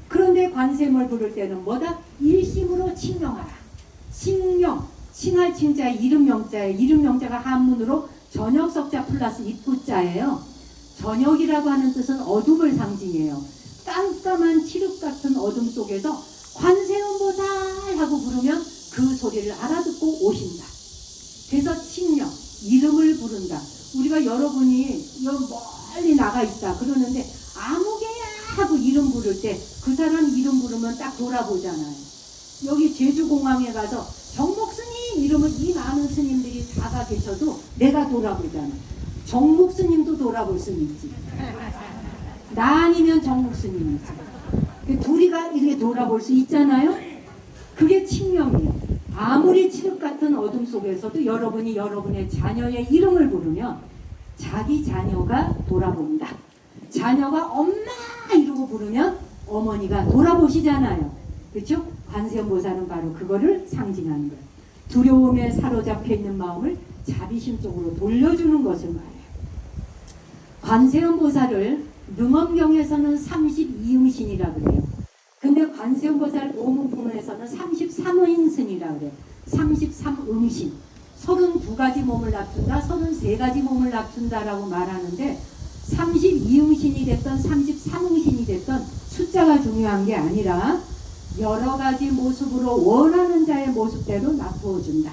그런데 관세음을 부를 때는 뭐다? 일심으로 칭명하라. 칭명, 칭할 칭자에 이름 명자에 이름 명자가 한문으로 저녁석자 플러스 입구자예요. 저녁이라고 하는 뜻은 어둠을 상징해요. 깜깜한 칠흑 같은 어둠 속에서 관세음보살 하고 부르면 그 소리를 알아듣고 오신다. 그래서 칭명, 이름을 부른다. 우리가 여러분이 멀리 나가 있다 그러는데 아무개야 하고 이름 부를 때 그 사람 이름 부르면 딱 돌아보잖아요. 여기 제주공항에 가서 정목스님 이러면 이 많은 스님들이 다가 계셔도 내가 돌아보잖아. 정목스님도 돌아볼 수는 있지. 나 아니면 정목스님이지. 둘이가 이렇게 돌아볼 수 있잖아요. 그게 칭명이에요. 아무리 칠흑 같은 어둠 속에서도 여러분이 여러분의 자녀의 이름을 부르면 자기 자녀가 돌아본다. 자녀가 엄마 이러고 부르면 어머니가 돌아보시잖아요. 그렇죠? 관세음보살은 바로 그거를 상징하는 거예요. 두려움에 사로잡혀 있는 마음을 자비심 쪽으로 돌려주는 것을 말해요. 관세음보살을 능엄경에서는 32응신이라 그래요. 근데 관세음보살 오문품에서는 33응신이라 그래요. 33응신. 32가지 몸을 낮춘다, 33가지 몸을 낮춘다라고 말하는데 32응신이 됐던 33응신이 됐던 숫자가 중요한 게 아니라 여러 가지 모습으로 원하는 자의 모습대로 납부어준다.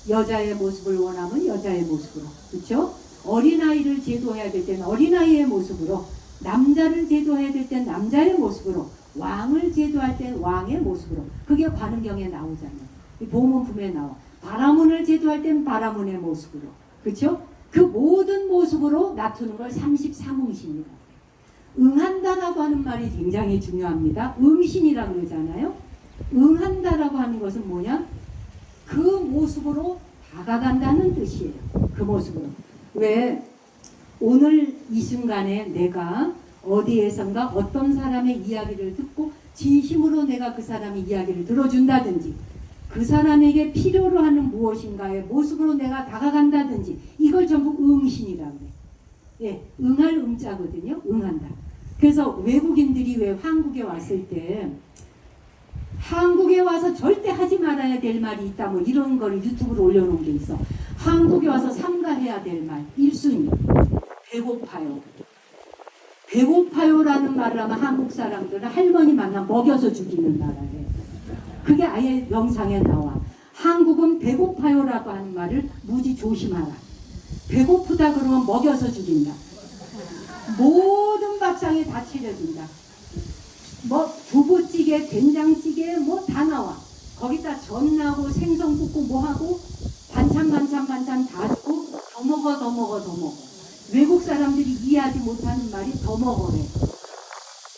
여자의 모습을 원하면 여자의 모습으로. 그렇죠? 어린아이를 제도해야 될 때는 어린아이의 모습으로, 남자를 제도해야 될 때는 남자의 모습으로, 왕을 제도할 때는 왕의 모습으로. 그게 관음경에 나오잖아요. 이 보문품에 나와. 바라문을 제도할 때는 바라문의 모습으로. 그렇죠? 그 모든 모습으로 나투는 걸 33응신이라고 해요. 응한다라고 하는 말이 굉장히 중요합니다. 응신이라고 그러잖아요. 응한다라고 하는 것은 뭐냐? 그 모습으로 다가간다는 뜻이에요. 그 모습으로. 왜 오늘 이 순간에 내가 어디에선가 어떤 사람의 이야기를 듣고 진심으로 내가 그 사람의 이야기를 들어준다든지 그 사람에게 필요로 하는 무엇인가의 모습으로 내가 다가간다든지 이걸 전부 응신이라고 해요. 예, 응할 응자거든요. 응한다. 그래서 외국인들이 왜 한국에 왔을 때 한국에 와서 절대 하지 말아야 될 말이 있다 뭐 이런 걸 유튜브로 올려놓은 게 있어. 한국에 와서 삼가해야 될 말 1순위 배고파요. 배고파요라는 말을 하면 한국 사람들은 할머니 만나 먹여서 죽이는 나라예요. 그게 아예 영상에 나와. 한국은 배고파요라고 하는 말을 무지 조심하라. 배고프다 그러면 먹여서 죽인다. 모든 밥상에 다 차려준다. 뭐 두부찌개, 된장찌개 뭐 다 나와. 거기다 전 나고 생선 굽고 뭐하고 반찬 다 주고 더 먹어. 외국 사람들이 이해하지 못하는 말이 더 먹어래.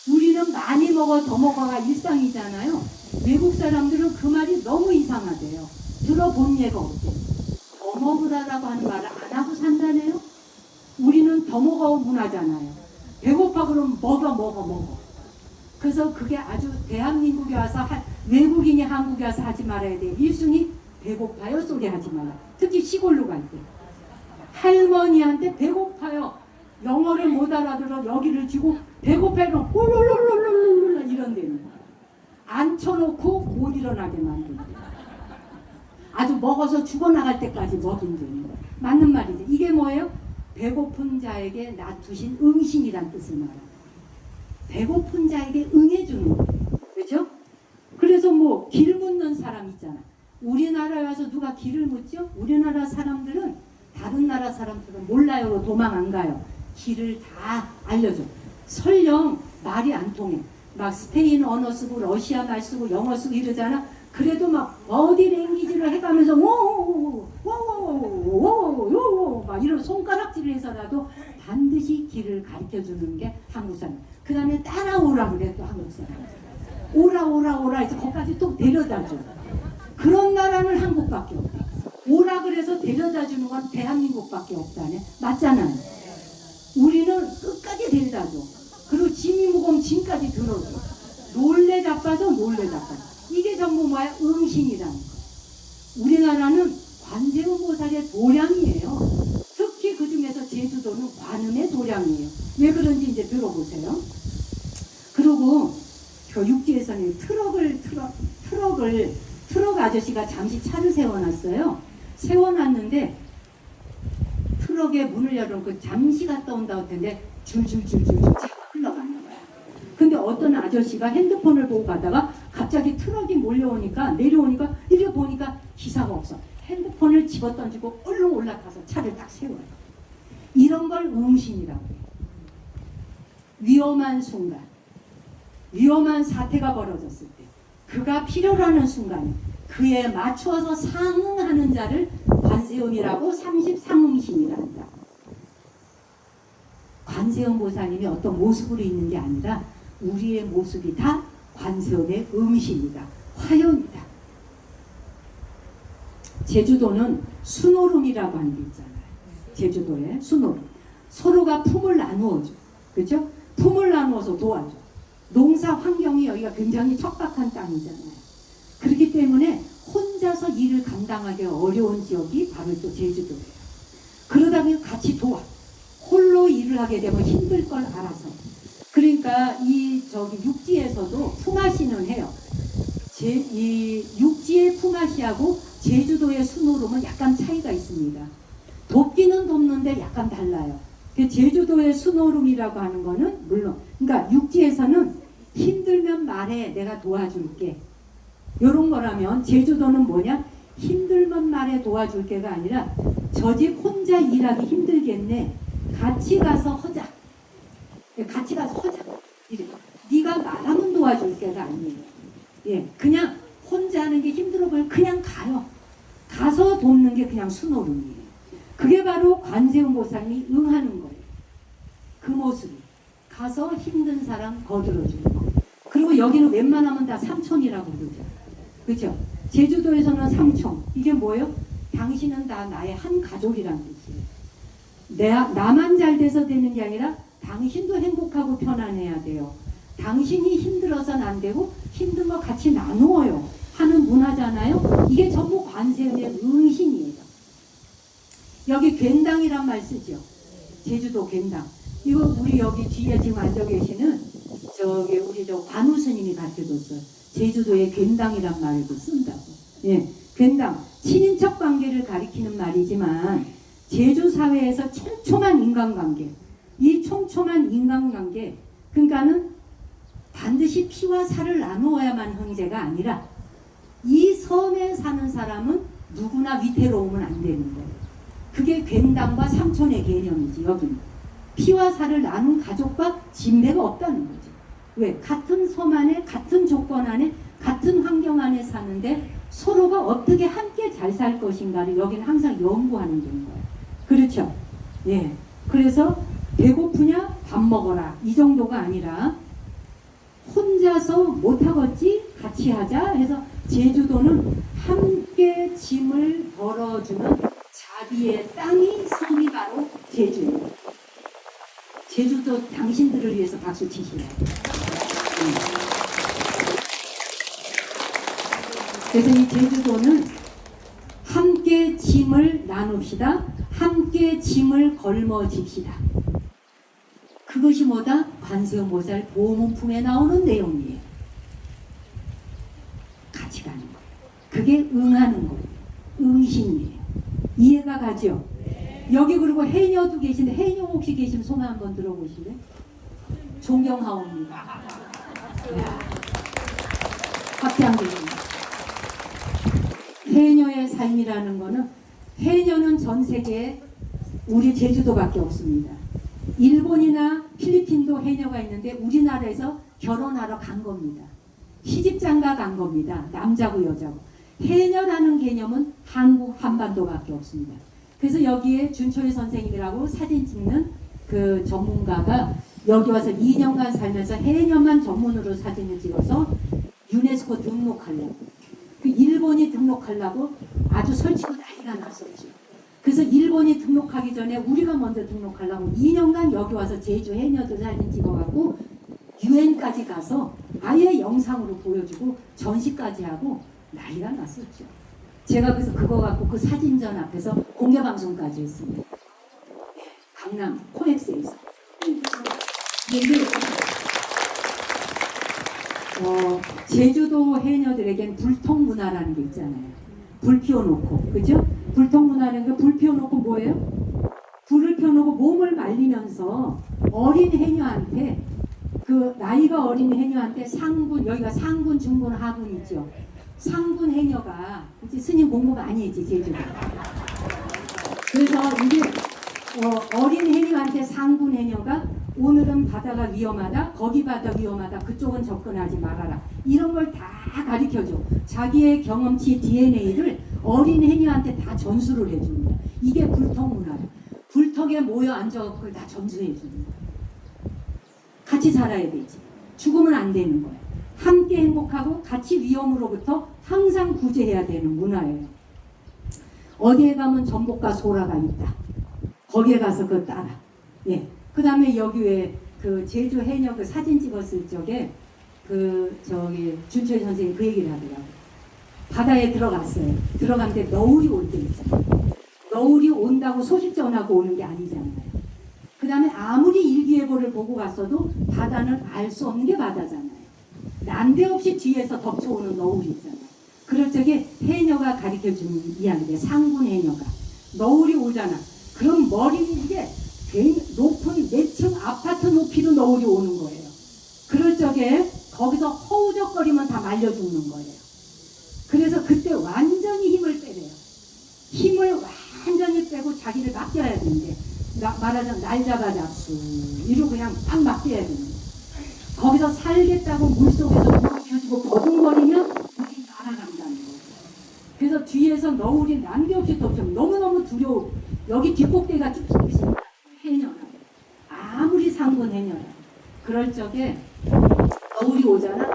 우리는 많이 먹어 더 먹어가 일상이잖아요. 외국 사람들은 그 말이 너무 이상하대요. 들어본 예가 없대. 더 먹으라라고 하는 말을 안 하고 산다네요. 우리는 더 먹어 문화잖아요. 배고파 그러면 먹어. 그래서 그게 아주 대한민국에 와서 외국인이 한국에 와서 하지 말아야 돼. 1순위 배고파요 소리 하지 말라. 특히 시골로 갈 때. 할머니한테 배고파요. 영어를 못 알아들어 여기를 쥐고 배고파요. 홀롤롤롤롤롤 이런 데는 앉혀놓고 못 일어나게 만든다. 아주 먹어서 죽어나갈 때까지 먹인다는 거예요. 맞는 말이죠. 이게 뭐예요? 배고픈 자에게 놔두신 응신이란 뜻을 말합니다. 배고픈 자에게 응해주는 거예요. 그렇죠? 그래서 뭐 길 묻는 사람 있잖아. 우리나라에 와서 누가 길을 묻죠? 우리나라 사람들은 다른 나라 사람들은 몰라요. 도망 안 가요. 길을 다 알려줘. 설령 말이 안 통해. 막 스페인 언어 쓰고 러시아 말 쓰고 영어 쓰고 이러잖아. 그래도 막 어디 랭귀지를 해가면서 워워워워워워워워워워 막 이런 손가락질을 해서라도 반드시 길을 가르쳐 주는 게 한국 사람. 그 다음에 따라오라 그래 또 한국 사람. 오라 오라 오라 해서 거기까지 또 데려다 줘. 그런 나라는 한국밖에 없다. 오라 그래서 데려다 주는 건 대한민국밖에 없다네. 맞잖아요. 우리는 끝까지 데려다 줘. 그리고 짐이 무거우면 짐까지 들어줘. 놀래 자빠져 놀래 자빠져. 이게 전부 뭐야? 응신이라는 거. 우리나라는 관세음보살의 도량이에요. 특히 그 중에서 제주도는 관음의 도량이에요. 왜 그런지 이제 들어보세요. 그리고 교육지에서는 트럭 아저씨가 잠시 차를 세워놨어요. 세워놨는데 트럭에 문을 열어놓고 잠시 갔다 온다고 했는데 줄줄줄줄 차가 흘러가는 거야. 근데 어떤 아저씨가 핸드폰을 보고 가다가 갑자기 트럭이 몰려오니까 내려오니까 이렇게 보니까 기사가 없어. 핸드폰을 집어던지고 얼른 올라타서 차를 딱 세워요. 이런 걸 응신이라고 해요. 위험한 순간, 위험한 사태가 벌어졌을 때 그가 필요로 하는 순간에 그에 맞춰서 상응하는 자를 관세음이라고 30상응신이라 한다. 관세음 보살님이 어떤 모습으로 있는 게 아니라 우리의 모습이 다 관세음의 응신이다. 화연이다. 제주도는 순오름이라고 하는 게 있잖아요. 제주도에 순오름. 서로가 품을 나누어줘. 그렇죠? 품을 나누어서 도와줘. 농사 환경이 여기가 굉장히 척박한 땅이잖아요. 그렇기 때문에 혼자서 일을 감당하기 어려운 지역이 바로 또 제주도예요. 그러다 보니 같이 도와. 홀로 일을 하게 되면 힘들 걸 알아서. 그러니까 육지에서도 품앗이는 해요. 이 육지의 품앗이하고 제주도의 순오름은 약간 차이가 있습니다. 돕기는 돕는데 약간 달라요. 제주도의 순오름이라고 하는 거는 물론 그러니까 육지에서는 힘들면 말해 내가 도와줄게. 이런 거라면 제주도는 뭐냐? 힘들면 말해 도와줄게가 아니라 저 집 혼자 일하기 힘들겠네. 같이 가서 하자. 같이 가서 하자. 이래. 네가 말하면 도와줄게가 아니에요. 예, 그냥 혼자 하는 게 힘들어 보이면 그냥 가요. 가서 돕는 게 그냥 순오름이에요. 그게 바로 관세음 보살님이 응하는 거예요. 그 모습이. 가서 힘든 사람 거들어주는 거. 그리고 여기는 웬만하면 다 삼촌이라고 그러죠. 그죠? 제주도에서는 삼촌. 이게 뭐예요? 당신은 다 나의 한 가족이란 뜻이에요. 나만 잘 돼서 되는 게 아니라 당신도 행복하고 편안해야 돼요. 당신이 힘들어서는 안 되고 힘든 거 같이 나누어요 하는 문화잖아요. 이게 전부 관세음의 응신이에요. 여기 괜당이란 말 쓰죠. 제주도 괜당. 이거 우리 여기 뒤에 지금 앉아 계시는 우리 관우 스님이 가르쳐줬어요. 제주도에 괜당이란 말을 쓴다고. 예, 괜당. 친인척 관계를 가리키는 말이지만 제주 사회에서 촘촘한 인간관계. 이 촘촘한 인간관계. 그러니까는 반드시 피와 살을 나누어야만 형제가 아니라 이 섬에 사는 사람은 누구나 위태로우면 안 되는 거예요. 그게 괜당과 삼촌의 개념이지. 여기는 피와 살을 나눈 가족과 진배가 없다는 거죠. 왜? 같은 섬 안에 같은 조건 안에 같은 환경 안에 사는데 서로가 어떻게 함께 잘 살 것인가를 여기는 항상 연구하는 게 거예요. 그렇죠? 예. 그래서 배고프냐? 밥 먹어라. 이 정도가 아니라 혼자서 못하겠지? 같이 하자 해서 제주도는 함께 짐을 덜어주는 자비의 땅이 섬이 바로 제주예요. 제주도 당신들을 위해서 박수 치시네요. 그래서 이 제주도는 함께 짐을 나눕시다. 함께 짐을 걸머집시다. 그것이 뭐다? 관세음 보살 보문품에 나오는 내용이에요. 같이 가는 거예요. 그게 응하는 거예요. 응신이에요. 이해가 가죠? 네. 여기 그리고 해녀도 계신데 해녀 혹시 계시면 손 한번 들어보실래요? 존경하옵니다. 합장입니다. 해녀의 삶이라는 거는 해녀는 전 세계에 우리 제주도밖에 없습니다. 일본이나 필리핀도 해녀가 있는데 우리나라에서 결혼하러 간 겁니다. 시집장가 간 겁니다. 남자고 여자고. 해녀라는 개념은 한국 한반도밖에 없습니다. 그래서 여기에 준철 선생님이라고 사진 찍는 그 전문가가 여기 와서 2년간 살면서 해녀만 전문으로 사진을 찍어서 유네스코 등록하려고, 그 일본이 등록하려고 아주 설치고 난리가 났었죠. 그래서 일본이 등록하기 전에 우리가 먼저 등록하려고 2년간 여기 와서 제주 해녀들 사진 찍어갖고 유엔까지 가서 아예 영상으로 보여주고 전시까지 하고 난리가 났었죠. 제가 그래서 그거 갖고 그 사진전 앞에서 공개 방송까지 했습니다. 강남 코엑스에서. 이게 제주도 해녀들에겐 불통 문화라는 게 있잖아요. 불 피워놓고, 그죠? 불통 문화라는 게 불 피워놓고 뭐예요? 불을 피워놓고 몸을 말리면서 어린 해녀한테, 그 나이가 어린 해녀한테 상군, 여기가 상군, 중군, 하군 있죠. 상군 해녀가 이제 스님 공부 많이 했지 제주도. 그래서 이게 어린 해녀한테 상군 해녀가 오늘은 바다가 위험하다, 거기 바다 위험하다, 그쪽은 접근하지 말아라, 이런 걸 다 가르쳐줘. 자기의 경험치 DNA를 어린 해녀한테 다 전수를 해줍니다. 이게 불턱 문화예요. 불턱에 모여 앉아 그걸 다 전수해줍니다. 같이 살아야 되지. 죽으면 안 되는 거예요. 함께 행복하고 같이 위험으로부터 항상 구제해야 되는 문화예요. 어디에 가면 전복과 소라가 있다. 거기에 가서 그거 따라. 예. 그 다음에 여기 왜 그 제주 해녀 그 사진 찍었을 적에 그 저기 준철 선생님 그 얘기를 하더라고요. 바다에 들어갔어요. 들어갔는데 너울이 올 때 있잖아요. 너울이 온다고 소식 전하고 오는 게 아니잖아요. 그 다음에 아무리 일기예보를 보고 갔어도 바다는 알 수 없는 게 바다잖아요. 난데없이 뒤에서 덮쳐오는 너울이 있잖아요. 그럴 적에 해녀가 가르쳐주는 이야기예요. 상군 해녀가. 너울이 오잖아. 그럼 머리 이게 높은 매층 아파트 높이로 너울이 오는 거예요. 그럴 적에 거기서 허우적거리면 다 말려 죽는 거예요. 그래서 그때 완전히 힘을 빼래요. 힘을 완전히 빼고 자기를 맡겨야 되는데, 말하자면 날 잡아 잡수 이러고 그냥 딱 맡겨야 되는 거예요. 거기서 살겠다고 물속에서 무릎 펴주고 버둥거리면 물이 날아간다는 거예요. 그래서 뒤에서 너울이 난데없이 덮쳐 너무너무 두려워. 여기 뒷꼭대기가 쭉 있어요. 해녀라. 아무리 상군 해녀라. 그럴 적에 너울이 오잖아.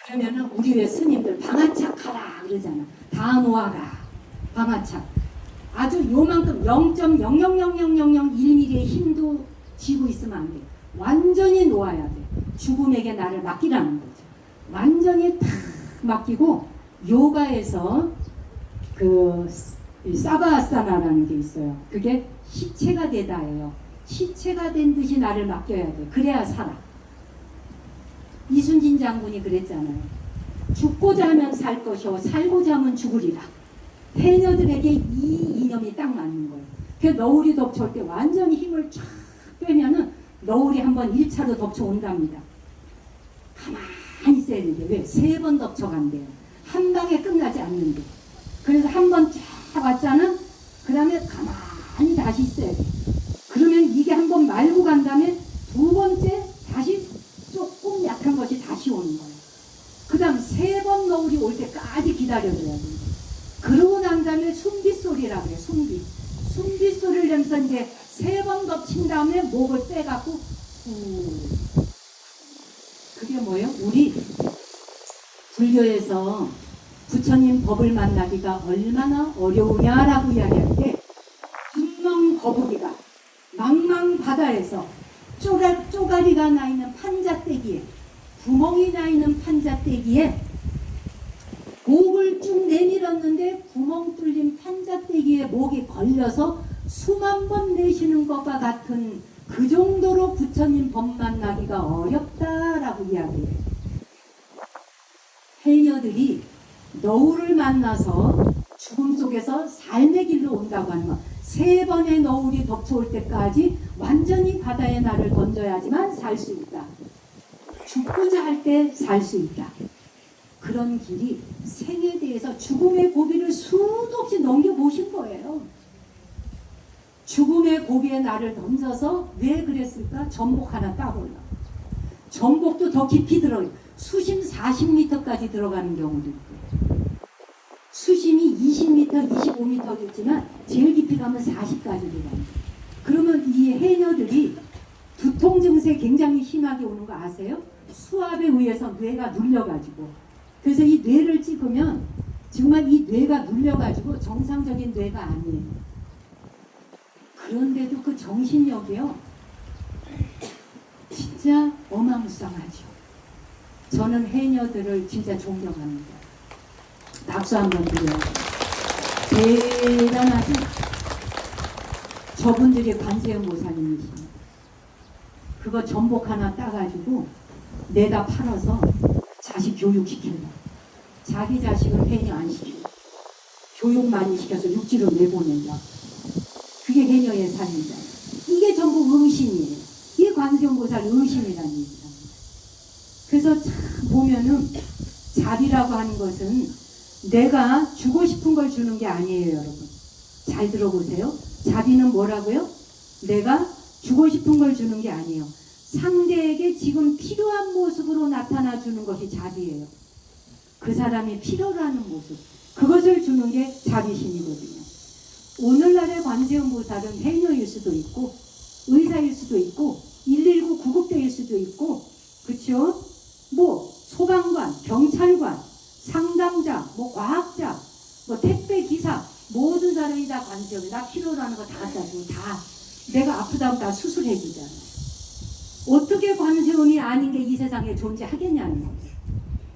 그러면은 우리 왜 스님들 방아착 하라 그러잖아. 다 놓아라. 방아착. 아주 요만큼 0.0000001mm의 힘도 쥐고 있으면 안 돼. 완전히 놓아야 돼. 죽음에게 나를 맡기라는 거죠. 완전히 탁 맡기고, 요가에서 그 사바아사나라는 게 있어요. 그게 시체가 되다예요. 시체가 된 듯이 나를 맡겨야 돼. 그래야 살아. 이순신 장군이 그랬잖아요. 죽고자 하면 살 것이요 살고자 하면 죽으리라. 해녀들에게 이 이념이 딱 맞는 거예요. 그 너울이 덮쳐올 때 완전히 힘을 쫙 빼면은 너울이 한번 1차로 덮쳐온답니다. 가만히 있어야 되는데 왜? 3번 덮쳐간대요. 한 방에 끝나지 않는데. 그래서 한 번 쫙 왔잖아. 그 다음에 가만히 다시 있어야 돼. 그러면 이게 한 번 말고 간 다음에 2번째 다시 조금 약한 것이 다시 오는 거예요. 그 다음 3번 너울이 올 때까지 기다려줘야 돼요. 그러고 난 다음에 숨빗소리라고 해요. 숨빗소리를 내면서 이제 3번 덮친 다음에 목을 빼갖고 그게 뭐예요? 우리 불교에서 부처님 법을 만나기가 얼마나 어려우냐라고 이야기할 때, 분명 거북이가 망망 바다에서 쪼가리가 나 있는 판자떼기에, 구멍이 나 있는 판자떼기에 목을 쭉 내밀었는데 구멍 뚫린 판자떼기에 목이 걸려서 수만 번 내쉬는 것과 같은, 그 정도로 부처님 법 만나기가 어렵다라고 이야기해요. 해녀들이 너울을 만나서 죽음 속에서 삶의 길로 온다고 하는 것. 3번의 너울이 덮쳐올 때까지 완전히 바다에 나를 던져야지만 살 수 있다. 죽고자 할 때 살 수 있다. 그런 길이 생에 대해서 죽음의 고비를 수도 없이 넘겨보신 거예요. 죽음의 고비에 나를 던져서 왜 그랬을까? 전복 하나 따보려고. 전복도 더 깊이 들어가요. 수심 40m까지 들어가는 경우도 있고, 수심이 수심이 20m, 25m 있지만 제일 깊이 가면 40까지 돼요. 그러면 이 해녀들이 두통 증세 굉장히 심하게 오는 거 아세요? 수압에 의해서 뇌가 눌려가지고, 그래서 이 뇌를 찍으면 정말 이 뇌가 눌려가지고 정상적인 뇌가 아니에요. 그런데도 그 정신력이요 진짜 어마무쌍하죠. 저는 해녀들을 진짜 존경합니다. 박수 한번 드려요. 대단하죠? 저분들이 관세음 보살님이십니다. 그거 전복 하나 따가지고 내다 팔아서 자식 교육시킨다. 자기 자식은 해녀 안 시키고 교육 많이 시켜서 육지로 내보낸다. 그게 해녀의 삶이잖아요. 이게 전부 응신이에요. 이게 관세음 보살 응신이라는 얘기입니다. 그래서 참 보면은 자비라고 하는 것은 내가 주고 싶은 걸 주는 게 아니에요, 여러분. 잘 들어보세요. 자비는 뭐라고요? 내가 주고 싶은 걸 주는 게 아니에요. 상대에게 지금 필요한 모습으로 나타나 주는 것이 자비예요. 그 사람이 필요로 하는 모습, 그것을 주는 게 자비심이거든요. 오늘날의 관세음 보살은 해녀일 수도 있고 의사일 수도 있고 119 구급대일 수도 있고, 그렇죠? 뭐 소방관, 경찰관, 상담자, 뭐 과학자, 뭐 택배 기사, 모든 사람이 다 관세음이 나 필요로 하는 거 다 갖다 주고, 다 내가 아프다고 다 수술해 주잖아요. 어떻게 관세음이 아닌 게 이 세상에 존재하겠냐는 거예요.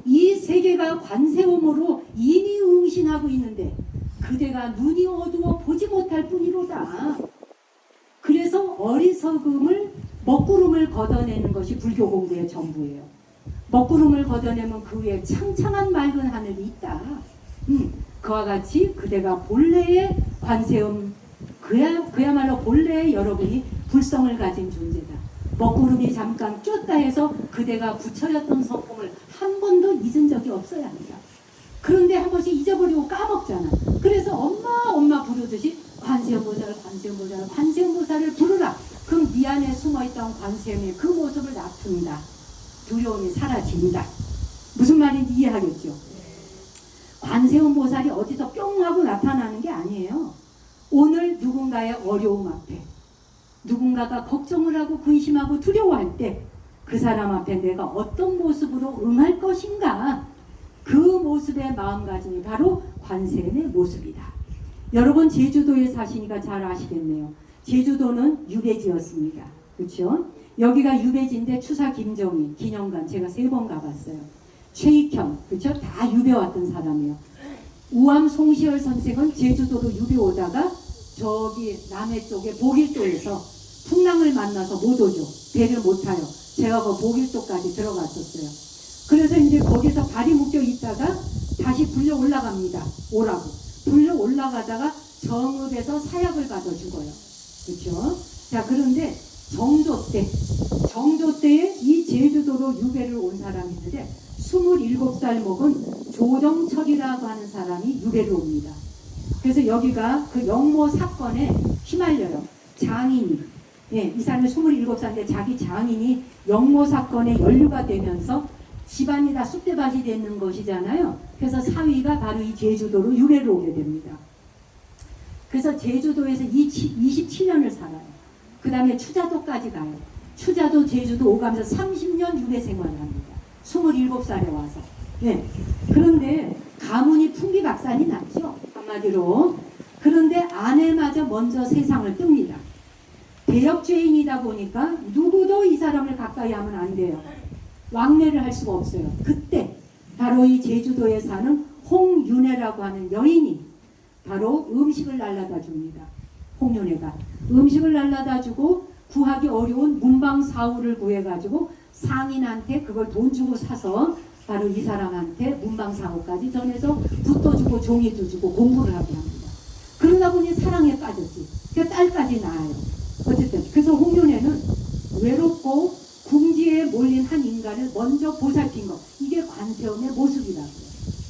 이 세계가 관세음으로 이미 응신하고 있는데 그대가 눈이 어두워 보지 못할 뿐이로다. 그래서 어리석음을, 먹구름을 걷어내는 것이 불교 공부의 전부예요. 먹구름을 걷어내면 그 위에 창창한 맑은 하늘이 있다. 그와 같이 그대가 본래의 관세음, 그야말로 본래의 여러분이 불성을 가진 존재다. 먹구름이 잠깐 꼈다 해서 그대가 부처였던 성품을 한 번도 잊은 적이 없어야 합니다. 그런데 한 번씩 잊어버리고 까먹잖아. 그래서 엄마 부르듯이 관세음보살, 관세음보살, 관세음보살을 부르라. 그럼 네 안에 숨어있던 관세음의 그 모습을 놔둔다. 두려움이 사라진다. 무슨 말인지 이해하겠죠? 관세음보살이 어디서 뿅 하고 나타나는 게 아니에요. 오늘 누군가의 어려움 앞에, 누군가가 걱정을 하고 근심하고 두려워할 때 그 사람 앞에 내가 어떤 모습으로 응할 것인가, 그 모습의 마음가짐이 바로 관세음의 모습이다. 여러분 제주도에 사시니까 잘 아시겠네요. 제주도는 유배지였습니다. 그렇죠? 여기가 유배지인데 추사 김정희 기념관 제가 3번 가봤어요. 최익현, 그렇죠? 다 유배 왔던 사람이에요. 우암 송시열 선생은 제주도로 유배 오다가 저기 남해 쪽에 보길도에서 풍랑을 만나서 못 오죠. 배를 못 타요. 제가 그 보길도까지 들어갔었어요. 그래서 이제 거기서 발이 묶여 있다가 다시 불려 올라갑니다. 오라고. 불려 올라가다가 정읍에서 사약을 가서 죽어요. 그렇죠? 자, 그런데 정조 때에 이 제주도로 유배를 온 사람이 있는데 27살 먹은 조정철이라고 하는 사람이 유배를 옵니다. 그래서 여기가 그 영모 사건에 휘말려요. 장인이, 예, 이 사람이 27살인데 자기 장인이 영모 사건에 연루가 되면서 집안이 다 쑥대밭이 되는 것이잖아요. 그래서 사위가 바로 이 제주도로 유배를 오게 됩니다. 그래서 제주도에서 27년을 살아요. 그 다음에 추자도까지 가요. 추자도 제주도 오가면서 30년 유배 생활을 합니다. 27살에 와서. 네. 그런데 가문이 풍비박산이 났죠. 한마디로. 그런데 아내마저 먼저 세상을 뜹니다. 대역죄인이다 보니까 누구도 이 사람을 가까이 하면 안 돼요. 왕래를 할 수가 없어요. 그때 바로 이 제주도에 사는 홍윤혜라고 하는 여인이 바로 음식을 날라다 줍니다. 홍윤혜가 음식을 날라다 주고 구하기 어려운 문방사우를 구해가지고 상인한테 그걸 돈 주고 사서 바로 이 사람한테 문방사우까지 전해서 붓도 주고 종이도 주고 공부를 하게 합니다. 그러다 보니 사랑에 빠졌지. 그 딸까지 낳아요. 어쨌든 그래서 홍윤혜는 외롭고 궁지에 몰린 한 인간을 먼저 보살핀 것, 이게 관세음의 모습이라고요.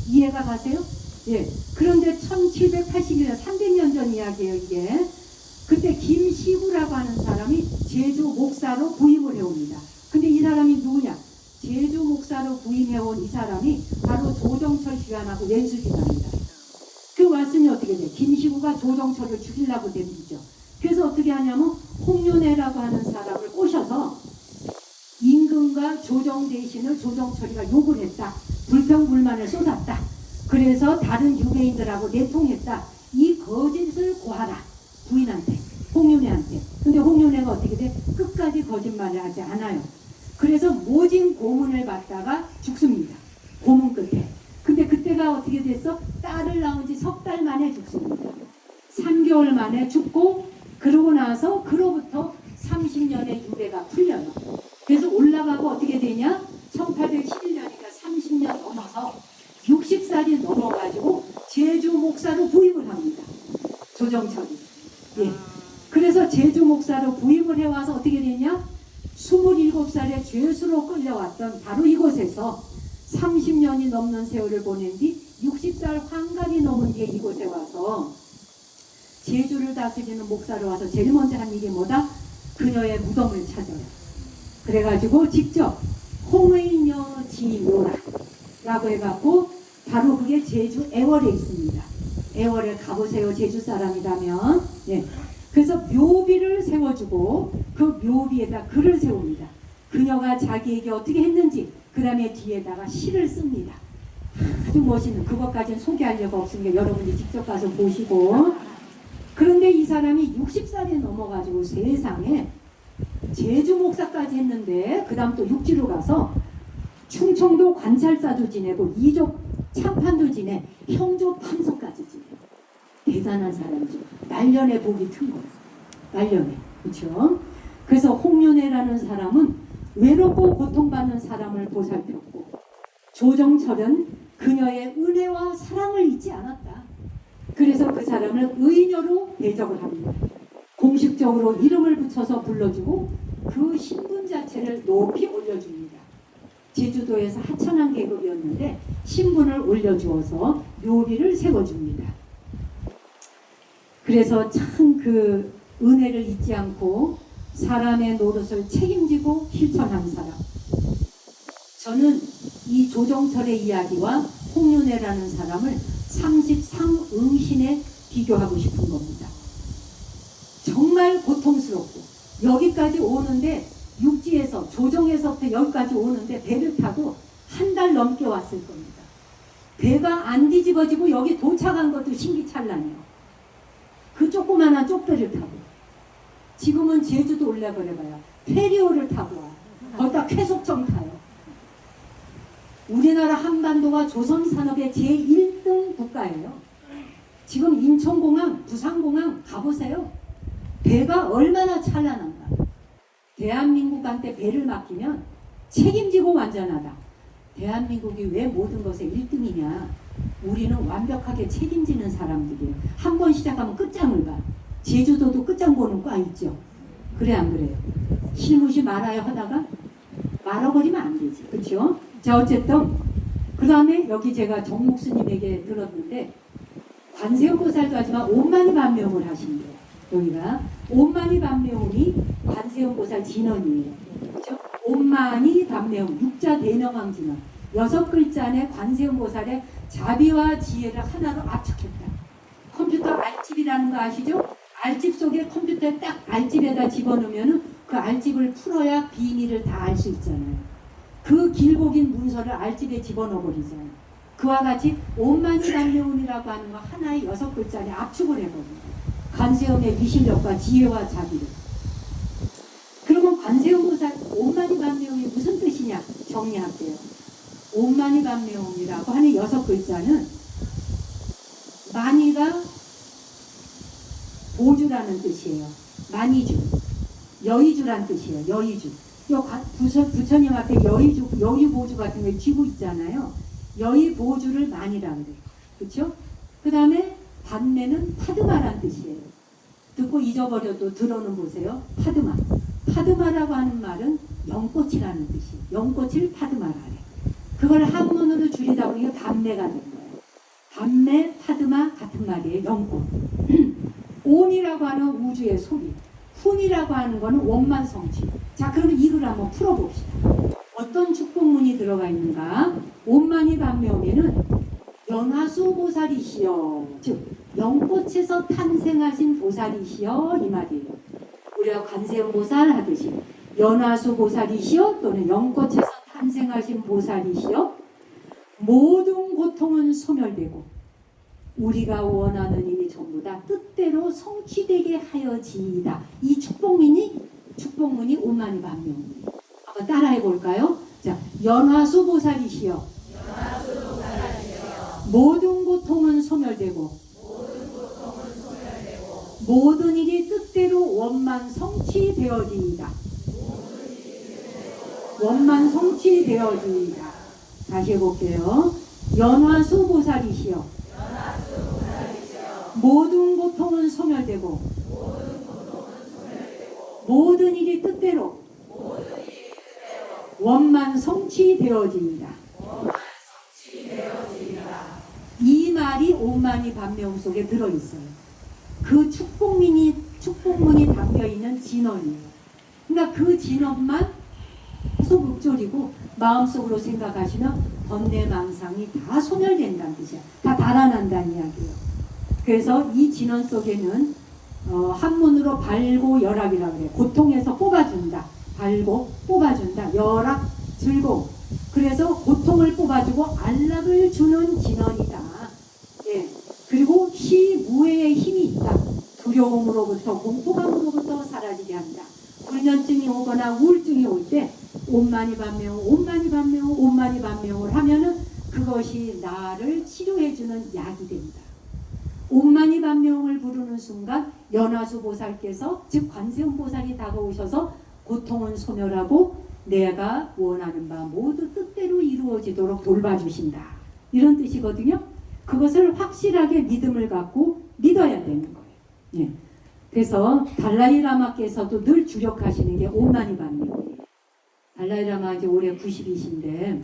이해가 가세요? 예. 그런데 1781년 300년 전 이야기예요. 이게 그때 김시구라고 하는 사람이 제주 목사로 부임을 해옵니다. 근데 이 사람이 누구냐? 제주 목사로 부임해온 이 사람이 바로 조정철 시간하고 연수지간입니다. 그 와서 나왔으니 어떻게 돼? 김시구가 조정철을 죽이려고 덤비죠. 그래서 어떻게 하냐면 홍윤회라고 하는 사람을 꼬셔서 임금과 조정 대신을 조정철이가 욕을 했다. 불평불만을 쏟았다. 그래서 다른 유배인들하고 내통했다. 이 거짓을 고하라. 부인한테, 홍윤회한테. 근데 홍윤회가 어떻게 돼? 끝까지 거짓말을 하지 않아요. 그래서 모진 고문을 받다가 죽습니다. 고문 끝에. 근데 그때가 어떻게 됐어? 딸을 낳은 지 석 달 만에 죽습니다. 3개월 만에 죽고, 그러고 나서 그로부터 30년의 유배가 풀려요. 그래서 올라가고 어떻게 되냐? 1811년이니까 30년 넘어서 60살이 넘어가지고 제주 목사로 부임을 합니다. 조정철이. 예. 그래서 제주 목사로 부임을 해와서 어떻게 되냐? 27살에 죄수로 끌려왔던 바로 이곳에서 30년이 넘는 세월을 보낸 뒤 60살 환갑이 넘은 뒤에 이곳에 와서 제주를 다스리는 목사로 와서 제일 먼저 한 일이 뭐다? 그녀의 무덤을 찾아요. 그래가지고 직접 홍의녀 지묘라 라고 해갖고 바로 그게 제주 애월에 있습니다. 애월에 가보세요. 제주 사람이라면. 예. 그래서 묘비를 세워주고 그 묘비에다 글을 세웁니다. 그녀가 자기에게 어떻게 했는지, 그 다음에 뒤에다가 시를 씁니다. 아주 멋있는, 그것까지는 소개할 여가 없으니까 여러분이 직접 가서 보시고. 그런데 이 사람이 60살이 넘어가지고 세상에 제주 목사까지 했는데, 그 다음 또 육지로 가서 충청도 관찰사도 지내고 이족 참판도 지내, 형조 판서까지 지내. 대단한 사람이죠. 말년에 복이 튼 거예요. 말년에. 그렇죠? 그래서 홍윤회라는 사람은 외롭고 고통받는 사람을 보살폈고, 조정철은 그녀의 은혜와 사랑을 잊지 않았다. 그래서 그 사람을 의녀로 대접을 합니다. 공식적으로 이름을 붙여서 불러주고 그 신분 자체를 높이 올려줍니다. 제주도에서 하찮은 계급이었는데 신분을 올려주어서 묘비를 세워줍니다. 그래서 참 그 은혜를 잊지 않고 사람의 노릇을 책임지고 실천한 사람. 저는 이 조정철의 이야기와 홍윤회라는 사람을 33응신에 비교하고 싶은 겁니다. 정말 고통스럽고 여기까지 오는데, 육지에서 조정에서부터 여기까지 오는데 배를 타고 한 달 넘게 왔을 겁니다. 배가 안 뒤집어지고 여기 도착한 것도 신기찬란해요. 그 조그만한 쪽배를 타고. 지금은 제주도 올라가려봐요. 페리오를 타고 와. 거기다 쾌속정 타요. 우리나라 한반도가 조선산업의 제1등 국가예요. 지금 인천공항, 부산공항 가보세요. 배가 얼마나 찬란한가. 대한민국한테 배를 맡기면 책임지고 완전하다. 대한민국이 왜 모든 것에 1등이냐. 우리는 완벽하게 책임지는 사람들이에요. 한 번 시작하면 끝장을 봐. 제주도도 끝장 보는 과 있죠. 그래 안 그래요? 실무시 말아야 하다가 말아버리면 안 되지. 그렇죠? 자, 어쨌든 그 다음에 여기 제가 정목스님에게 들었는데, 관세음보살도 하지만 옴마니 반명을 하신대요. 여기가 옴마니 반명이 관세음보살 진언이에요. 그렇죠? 옴마니 반명, 육자 대명왕 진언. 6글자 안에 관세음보살의 자비와 지혜를 하나로 압축했다. 컴퓨터 알집이라는 거 아시죠? 알집 속에 컴퓨터에 딱 알집에다 집어넣으면 그 알집을 풀어야 비밀을 다 알 수 있잖아요. 그 길고 긴 문서를 알집에 집어넣어버리잖아요. 그와 같이 옴마니 반명이라고 하는 거 하나의 6글자 안에 압축을 해버립니다. 관세음의 위실력과 지혜와 자비를. 그러면 관세음보살 옴마니 반명이 무슨 뜻이냐 정리할게요. 옴마니 반명이라고 하는 6글자는 마니가 보주라는 뜻이에요. 마니주, 여의주라는 뜻이에요. 여의주. 부처님 앞에 여의보주 같은 거 쥐고 있잖아요. 여의보주를 마니라 그래요. 그렇죠? 그 다음에 반매는 파드마라는 뜻이에요. 듣고 잊어버려도 들어는 보세요. 파드마. 파드마라고 하는 말은 연꽃이라는 뜻이에요. 연꽃을 파드마라 그래요. 그걸 한문으로 줄이다 보니까 반매가 된 거예요. 반매, 파드마 같은 말이에요. 연꽃. 옴이라고 하는 우주의 소리. 훈이라고 하는 거는 원만성취. 자, 그러면 이걸 한번 풀어봅시다. 어떤 축복문이 들어가 있는가? 옴마니 반명에는 연화수 보살이시여, 즉 연꽃에서 탄생하신 보살이시여 이 말이에요. 우리가 관세음보살 하듯이 연화수 보살이시여 또는 연꽃에서 탄생하신 보살이시여 모든 고통은 소멸되고 우리가 원하는 일이 전부 다 뜻대로 성취되게 하여지이다. 이 축복문이 오만이 반명입니다. 한번 따라해 볼까요? 자, 연화수 보살이시여 모든 고통은 소멸되고 모든 일이 뜻대로 원만 성취되어지이다. 원만 성취되어지이다. 다시 해볼게요. 연화수 보살이시여 모든 고통은 소멸되고 모든 일이 뜻대로 원만 성취되어지이다. 이 말이 오만이 반명 속에 들어있어요. 그 축복문이 담겨있는 진언이에요. 그러니까 그 진언만 계속 읊조리고 마음속으로 생각하시면 번뇌망상이 다 소멸된다는 뜻이야. 다 달아난다는 이야기예요. 그래서 이 진언 속에는 한문으로 발고열악이라고 그래요. 고통에서 뽑아준다. 발고 뽑아준다. 열악 즐거움. 그래서 고통을 뽑아주고 안락을 주는 진언이다. 예. 그리고 시무해의 힘이 있다. 두려움으로부터 공포감으로부터 사라지게 한다. 불면증이 오거나 우울증이 올 때 옴마니 반명을 하면은 그것이 나를 치료해주는 약이 됩니다. 옴마니 반명을 부르는 순간 연화수 보살께서 즉 관세음 보살이 다가오셔서 고통은 소멸하고 내가 원하는 바 모두 뜻대로 이루어지도록 돌봐주신다. 이런 뜻이거든요. 그것을 확실하게 믿음을 갖고 믿어야 되는 거예요. 예. 그래서 달라이라마께서도 늘 주력하시는 게 옴마니 반명이에요. 달라이라마 이제 올해 90이신데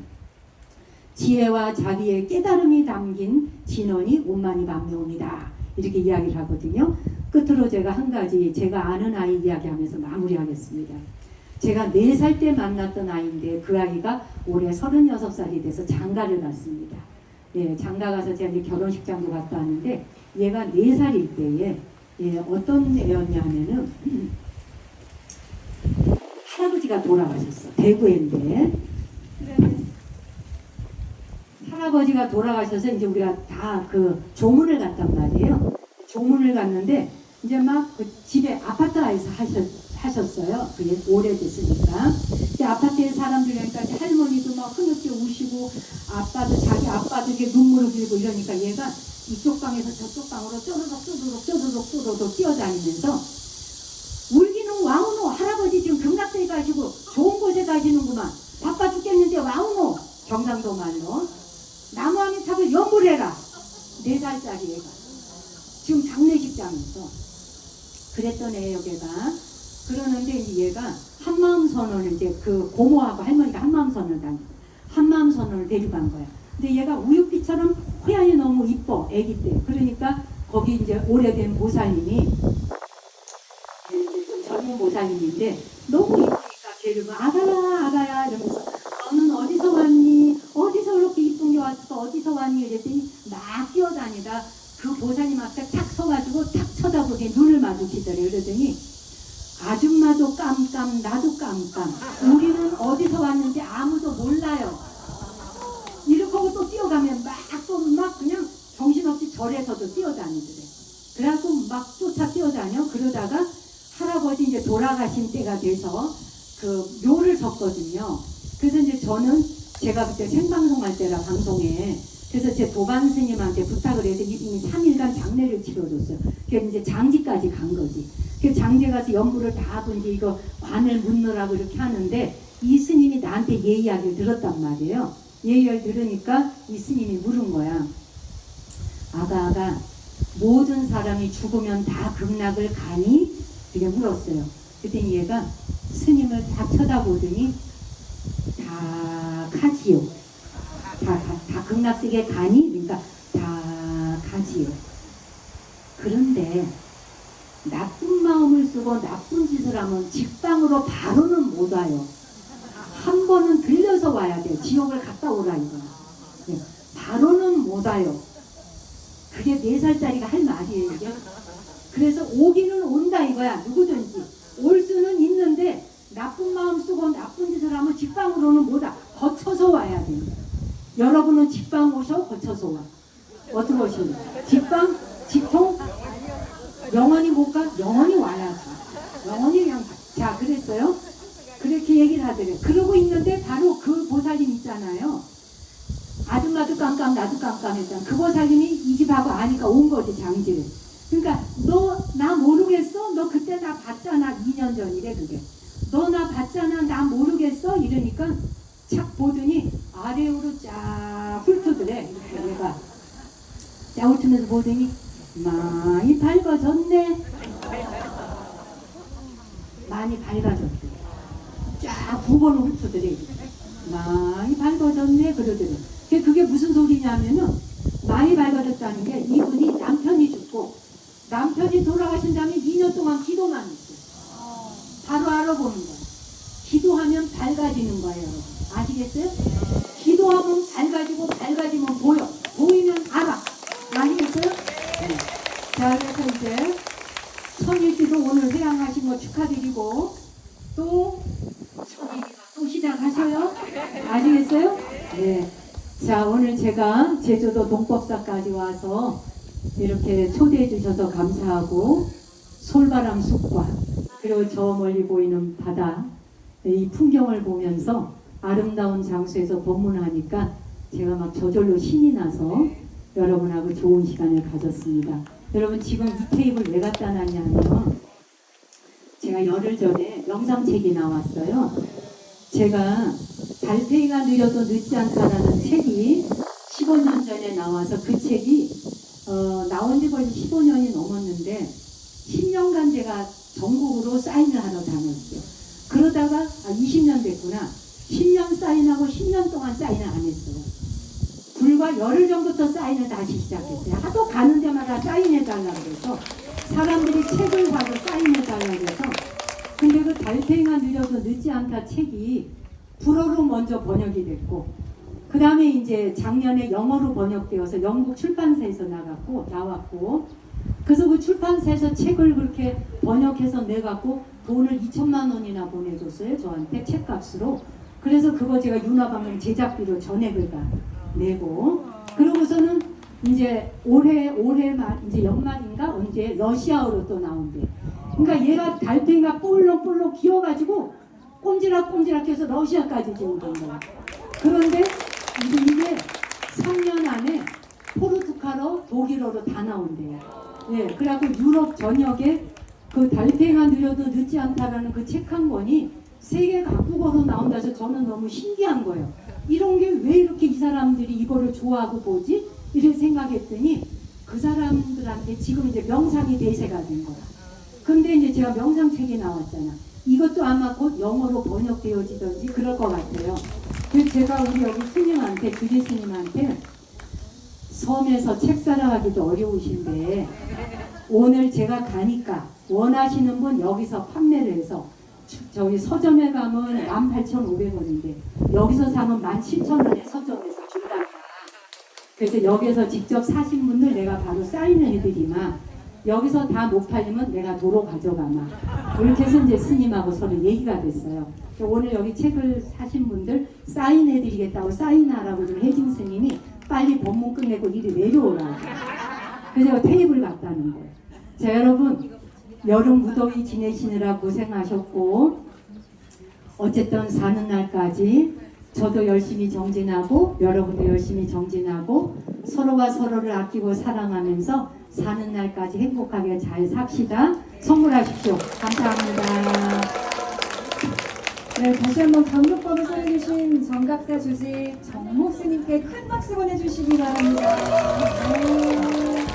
지혜와 자비의 깨달음이 담긴 진언이 옴마니 반명입니다. 이렇게 이야기를 하거든요. 끝으로 제가 한 가지 제가 아는 아이 이야기하면서 마무리하겠습니다. 제가 4살 때 만났던 아이인데 그 아이가 올해 36살이 돼서 장가를 갔습니다. 예, 장가 가서 제가 이제 결혼식장도 갔다 왔는데 얘가 4살일 때에 예, 어떤 애였냐면은 할아버지가 돌아가셨어. 대구인데 할아버지가 돌아가셔서 이제 우리가 다 그 조문을 갔단 말이에요. 조문을 갔는데 이제 막 그 집에 아파트에서 하셨어요. 그게 오래됐으니까. 근데 아파트에 사람들이 그러니까 할머니도 막 흐느껴 우시고 자기 아빠도 이렇게 눈물을 흘리고 이러니까 얘가 이쪽 방에서 저쪽 방으로 쪼르륵 뛰어다니면서 울기는 와우노 할아버지 지금 극락세에 가시고 좋은 곳에 가시는구만 바빠 죽겠는데 와우노 경상도 말로 나무아미 탑을 연불해라 4살짜리 애가 지금 장례식장에서 그랬던 애예요 걔가. 그러는데 이제 얘가 한마음 선언을 이제 그 고모하고 할머니가 한마음 선언을 다니고 한마음 선언을 데리고 간 거야. 근데 얘가 우유빛처럼 호양이 너무 이뻐 애기 때. 그러니까 거기 이제 오래된 보살님이 이제 좀 젊은 보살님인데 너무 이쁘니까 걔를 아가야 이러면서 너는 어디서 왔니? 어디서 그렇게 이쁜 게 왔을까? 어디서 왔니? 이랬더니 막 뛰어다니다 그 보살님 앞에 탁 서가지고 탁 쳐다보게 눈을 마주치더래. 그러더니 아줌마도 깜깜 나도 깜깜 우리는 어디서 왔는지 아무도 몰라요. 이렇게 하고 또 뛰어가면 막 그냥 정신없이 절에서도 뛰어다니더래. 그래갖고 막 쫓아 뛰어다녀. 그러다가 할아버지 이제 돌아가신 때가 돼서 그 묘를 섰거든요. 그래서 이제 제가 그때 생방송할 때라 방송에 그래서 제 도반 스님한테 부탁을 해서 이 스님이 3일간 장례를 치러줬어요. 그래서 이제 장지까지 간 거지. 그 장제 가서 연부를 다 하고 이제 이거 관을 묻느라고 이렇게 하는데 이 스님이 나한테 이야기를 들었단 말이에요. 이야기를 들으니까 이 스님이 물은 거야. 아가 모든 사람이 죽으면 다 극락을 가니? 이렇게 물었어요. 그랬더니 얘가 스님을 다 쳐다보더니 다 가지요. 다 극락세계 가니? 그러니까 다 가지요. 그런데 나쁜 마음을 쓰고 나쁜 짓을 하면 직방으로 바로는 못 와요. 한 번은 들려서 와야 돼요. 지옥을 갔다 오라 이거야. 네. 바로는 못 와요. 그게 4살짜리가 할 말이에요, 이게. 그래서 오기는 온다 이거야. 누구든지 올 수는 있는데 나쁜 마음 쓰고 나쁜 짓을 하면 직방으로는 못와. 거쳐서 와야 돼. 여러분은 직방 오셔, 거쳐서 와. 어떻게 오시냐? 직방, 직통, 영원히 못 가? 영원히 와야지. 영원히 그냥 가. 자, 그랬어요. 그렇게 얘기를 하더래요. 그러고 있는데 바로 그 보살님 있잖아요. 아줌마도 깜깜 나도 깜깜했잖아. 그 보살님이 이 집하고 아니까 온 거지, 장지를. 그러니까 너 나 모르겠어? 너 그때 나 봤잖아. 2년 전이래 그게. 너 나 봤잖아. 나 모르겠어? 이러니까 착 보더니 아래로 쫙 훑더래. 이렇게 내가 쫙 훑으면서 보더니 많이 밝아졌네. 많이 밝아졌대. 쫙 9번을 훑더래. 많이 밝아졌네 그러더래. 그게 무슨 소리냐면은 많이 밝아졌다는 게 이분이 남편이 죽고 남편이 돌아가신 다음에 2년 동안 기도만 했어요. 바로 알아보는 거예요. 기도하면 밝아지는 거예요, 여러분. 아시겠어요? 기도하면 밝아지고 밝아지면 보여. 보이면 알아. 아시겠어요? 네. 자, 그래서 이제 선일씨도 오늘 회양하신 거 축하드리고 또 시작하셔요. 아시겠어요? 네. 자, 오늘 제가 제주도 동법사까지 와서 이렇게 초대해 주셔서 감사하고 솔바람 숲과 그리고 저 멀리 보이는 바다 이 풍경을 보면서 아름다운 장소에서 법문하니까 제가 막 저절로 신이 나서 여러분하고 좋은 시간을 가졌습니다. 여러분 지금 이 테이블 왜 갖다 놨냐면 제가 열흘 전에 영상책이 나왔어요. 제가 달팽이가 느려도 늦지 않다라는 책이 15년 전에 나와서 그 책이 나온 지 벌써 15년이 넘었는데 10년간 제가 전국으로 사인을 하러 다녔어요. 그러다가 20년 됐구나. 10년 사인하고 10년 동안 사인을 안 했어요. 불과 열흘 전부터 사인을 다시 시작했어요. 하도 가는 데마다 사인해달라고 그래서 사람들이 책을 봐도 사인해달라고 그래서 근데 그 달팽이가 느려도 늦지 않다 책이 불어로 먼저 번역이 됐고 그 다음에 이제 작년에 영어로 번역되어서 영국 출판사에서 나왔고 그래서 그 출판사에서 책을 그렇게 번역해서 내갖고 돈을 2천만 원이나 보내줬어요. 저한테 책값으로. 그래서 그거 제가 윤화방송 제작비로 전액을 다 내고 그러고서는 이제 올해 말 이제 연말인가 언제 러시아어로 또 나온대. 그러니까 얘가 달팽이가 볼록볼록 기어가지고 꼼지락꼼지락 해서 러시아까지 지금 간 거야. 그런데 이게 3년 안에 포르투갈어, 독일어로 다 나온대요. 네, 그래갖고 유럽 전역에 그 달팽이가 느려도 늦지 않다라는 그 책 한 권이 세계 각국어로 나온다 해서 저는 너무 신기한 거예요. 이런 게 왜 이렇게 이 사람들이 이거를 좋아하고 보지? 이런 생각했더니 그 사람들한테 지금 이제 명상이 대세가 된 거야. 근데 이제 제가 명상책이 나왔잖아. 이것도 아마 곧 영어로 번역되어지든지 그럴 것 같아요. 그래서 제가 우리 여기 스님한테, 주지 스님한테 섬에서 책 사러 가기도 어려우신데 오늘 제가 가니까 원하시는 분 여기서 판매를 해서 저기 서점에 가면 18,500원인데 여기서 사면 17,000원에 서점에서 준단다. 그래서 여기서 직접 사신 분들 내가 바로 사인을 해드리마. 여기서 다 못 팔리면 내가 도로 가져가마. 이렇게 해서 이제 스님하고 서로 얘기가 됐어요. 오늘 여기 책을 사신 분들 사인해드리겠다고 사인하라고 좀 혜진 스님이 빨리 법문 끝내고 이리 내려오라고. 그래서 테이블 갖다는 거예요. 자, 여러분 여름 무더위 지내시느라 고생하셨고 어쨌든 사는 날까지 저도 열심히 정진하고 여러분도 열심히 정진하고 서로가 서로를 아끼고 사랑하면서 사는 날까지 행복하게 잘 삽시다. 선물하십시오. 감사합니다. 네, 다시 한번 감독법을 살려주신 정각사 주지 정목 스님께 큰 박수 보내주시기 바랍니다. 네.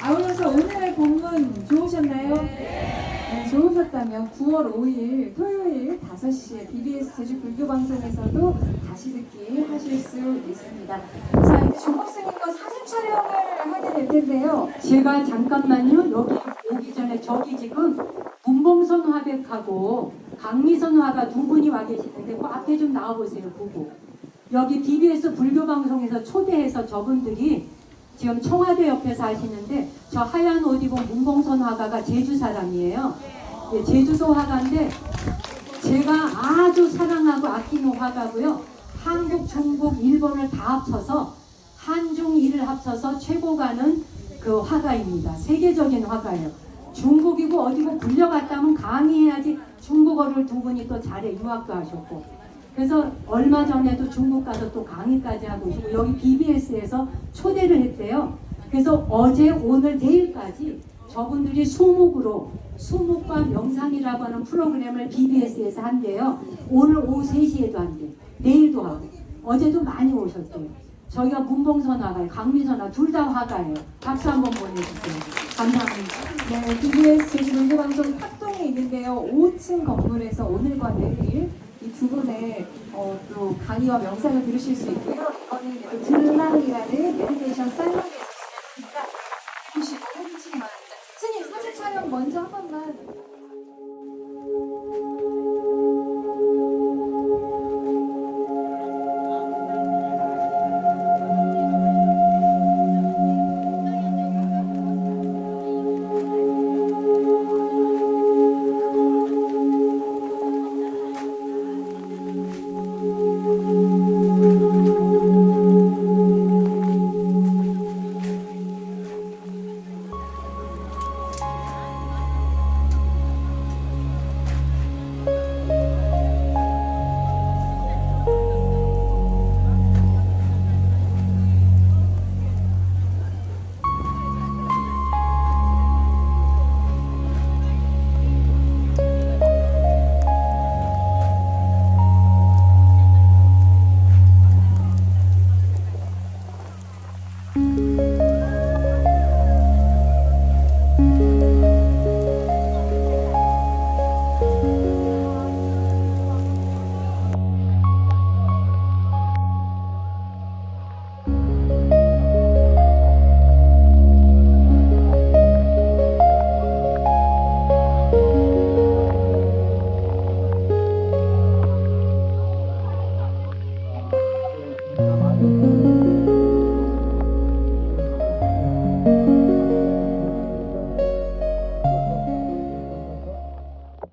아울러서 오늘의 본문 좋으셨나요? 네, 좋으셨다면 9월 5일 토요일 5시에 BBS 제주불교방송에서도 다시 듣기 하실 수 있습니다. 자, 이제 정목 스님과 사진 촬영을 하게 될 텐데요. 제가 잠깐만요. 여기 오기 전에 저기 지금 문봉선 화백하고 강미선 화가 두 분이 와 계시는데 그 앞에 좀 나와보세요. 보고. 여기 BBS 불교방송에서 초대해서 저분들이 지금 청와대 옆에서 하시는데 저 하얀 옷 입은 문봉선 화가가 제주 사람이에요. 예, 제주도 화가인데 제가 아주 사랑하고 아끼는 화가고요. 한국, 중국, 일본을 다 합쳐서 한중일을 합쳐서 최고가는 그 화가입니다. 세계적인 화가예요. 중국이고 어디고 불려갔다면 강의해야지 중국어를 두 분이 또 잘해 유학도 하셨고 그래서 얼마 전에도 중국 가서 또 강의까지 하고 계시고 여기 BBS에서 초대를 했대요. 그래서 어제 오늘 내일까지 저분들이 수묵과 명상이라고 하는 프로그램을 BBS에서 한대요. 오늘 오후 3시에도 한대. 내일도 하고 어제도 많이 오셨대요. 저희가 문봉선 화가예요. 강미선 화가 둘 다 화가예요. 박수 한번 보내주세요. 감사합니다. 네, BBS 제주불교방송 탑동에 있는데요. 5층 건물에서 오늘과 내일 이 두 분의 또 강의와 명상을 들으실 수 있고요. 이거는 또 들랑이라는 메디테이션 살롱에서 진행합니다. 보시고 해주시기 바랍니다. 스님 사진 촬영 먼저 한 번만.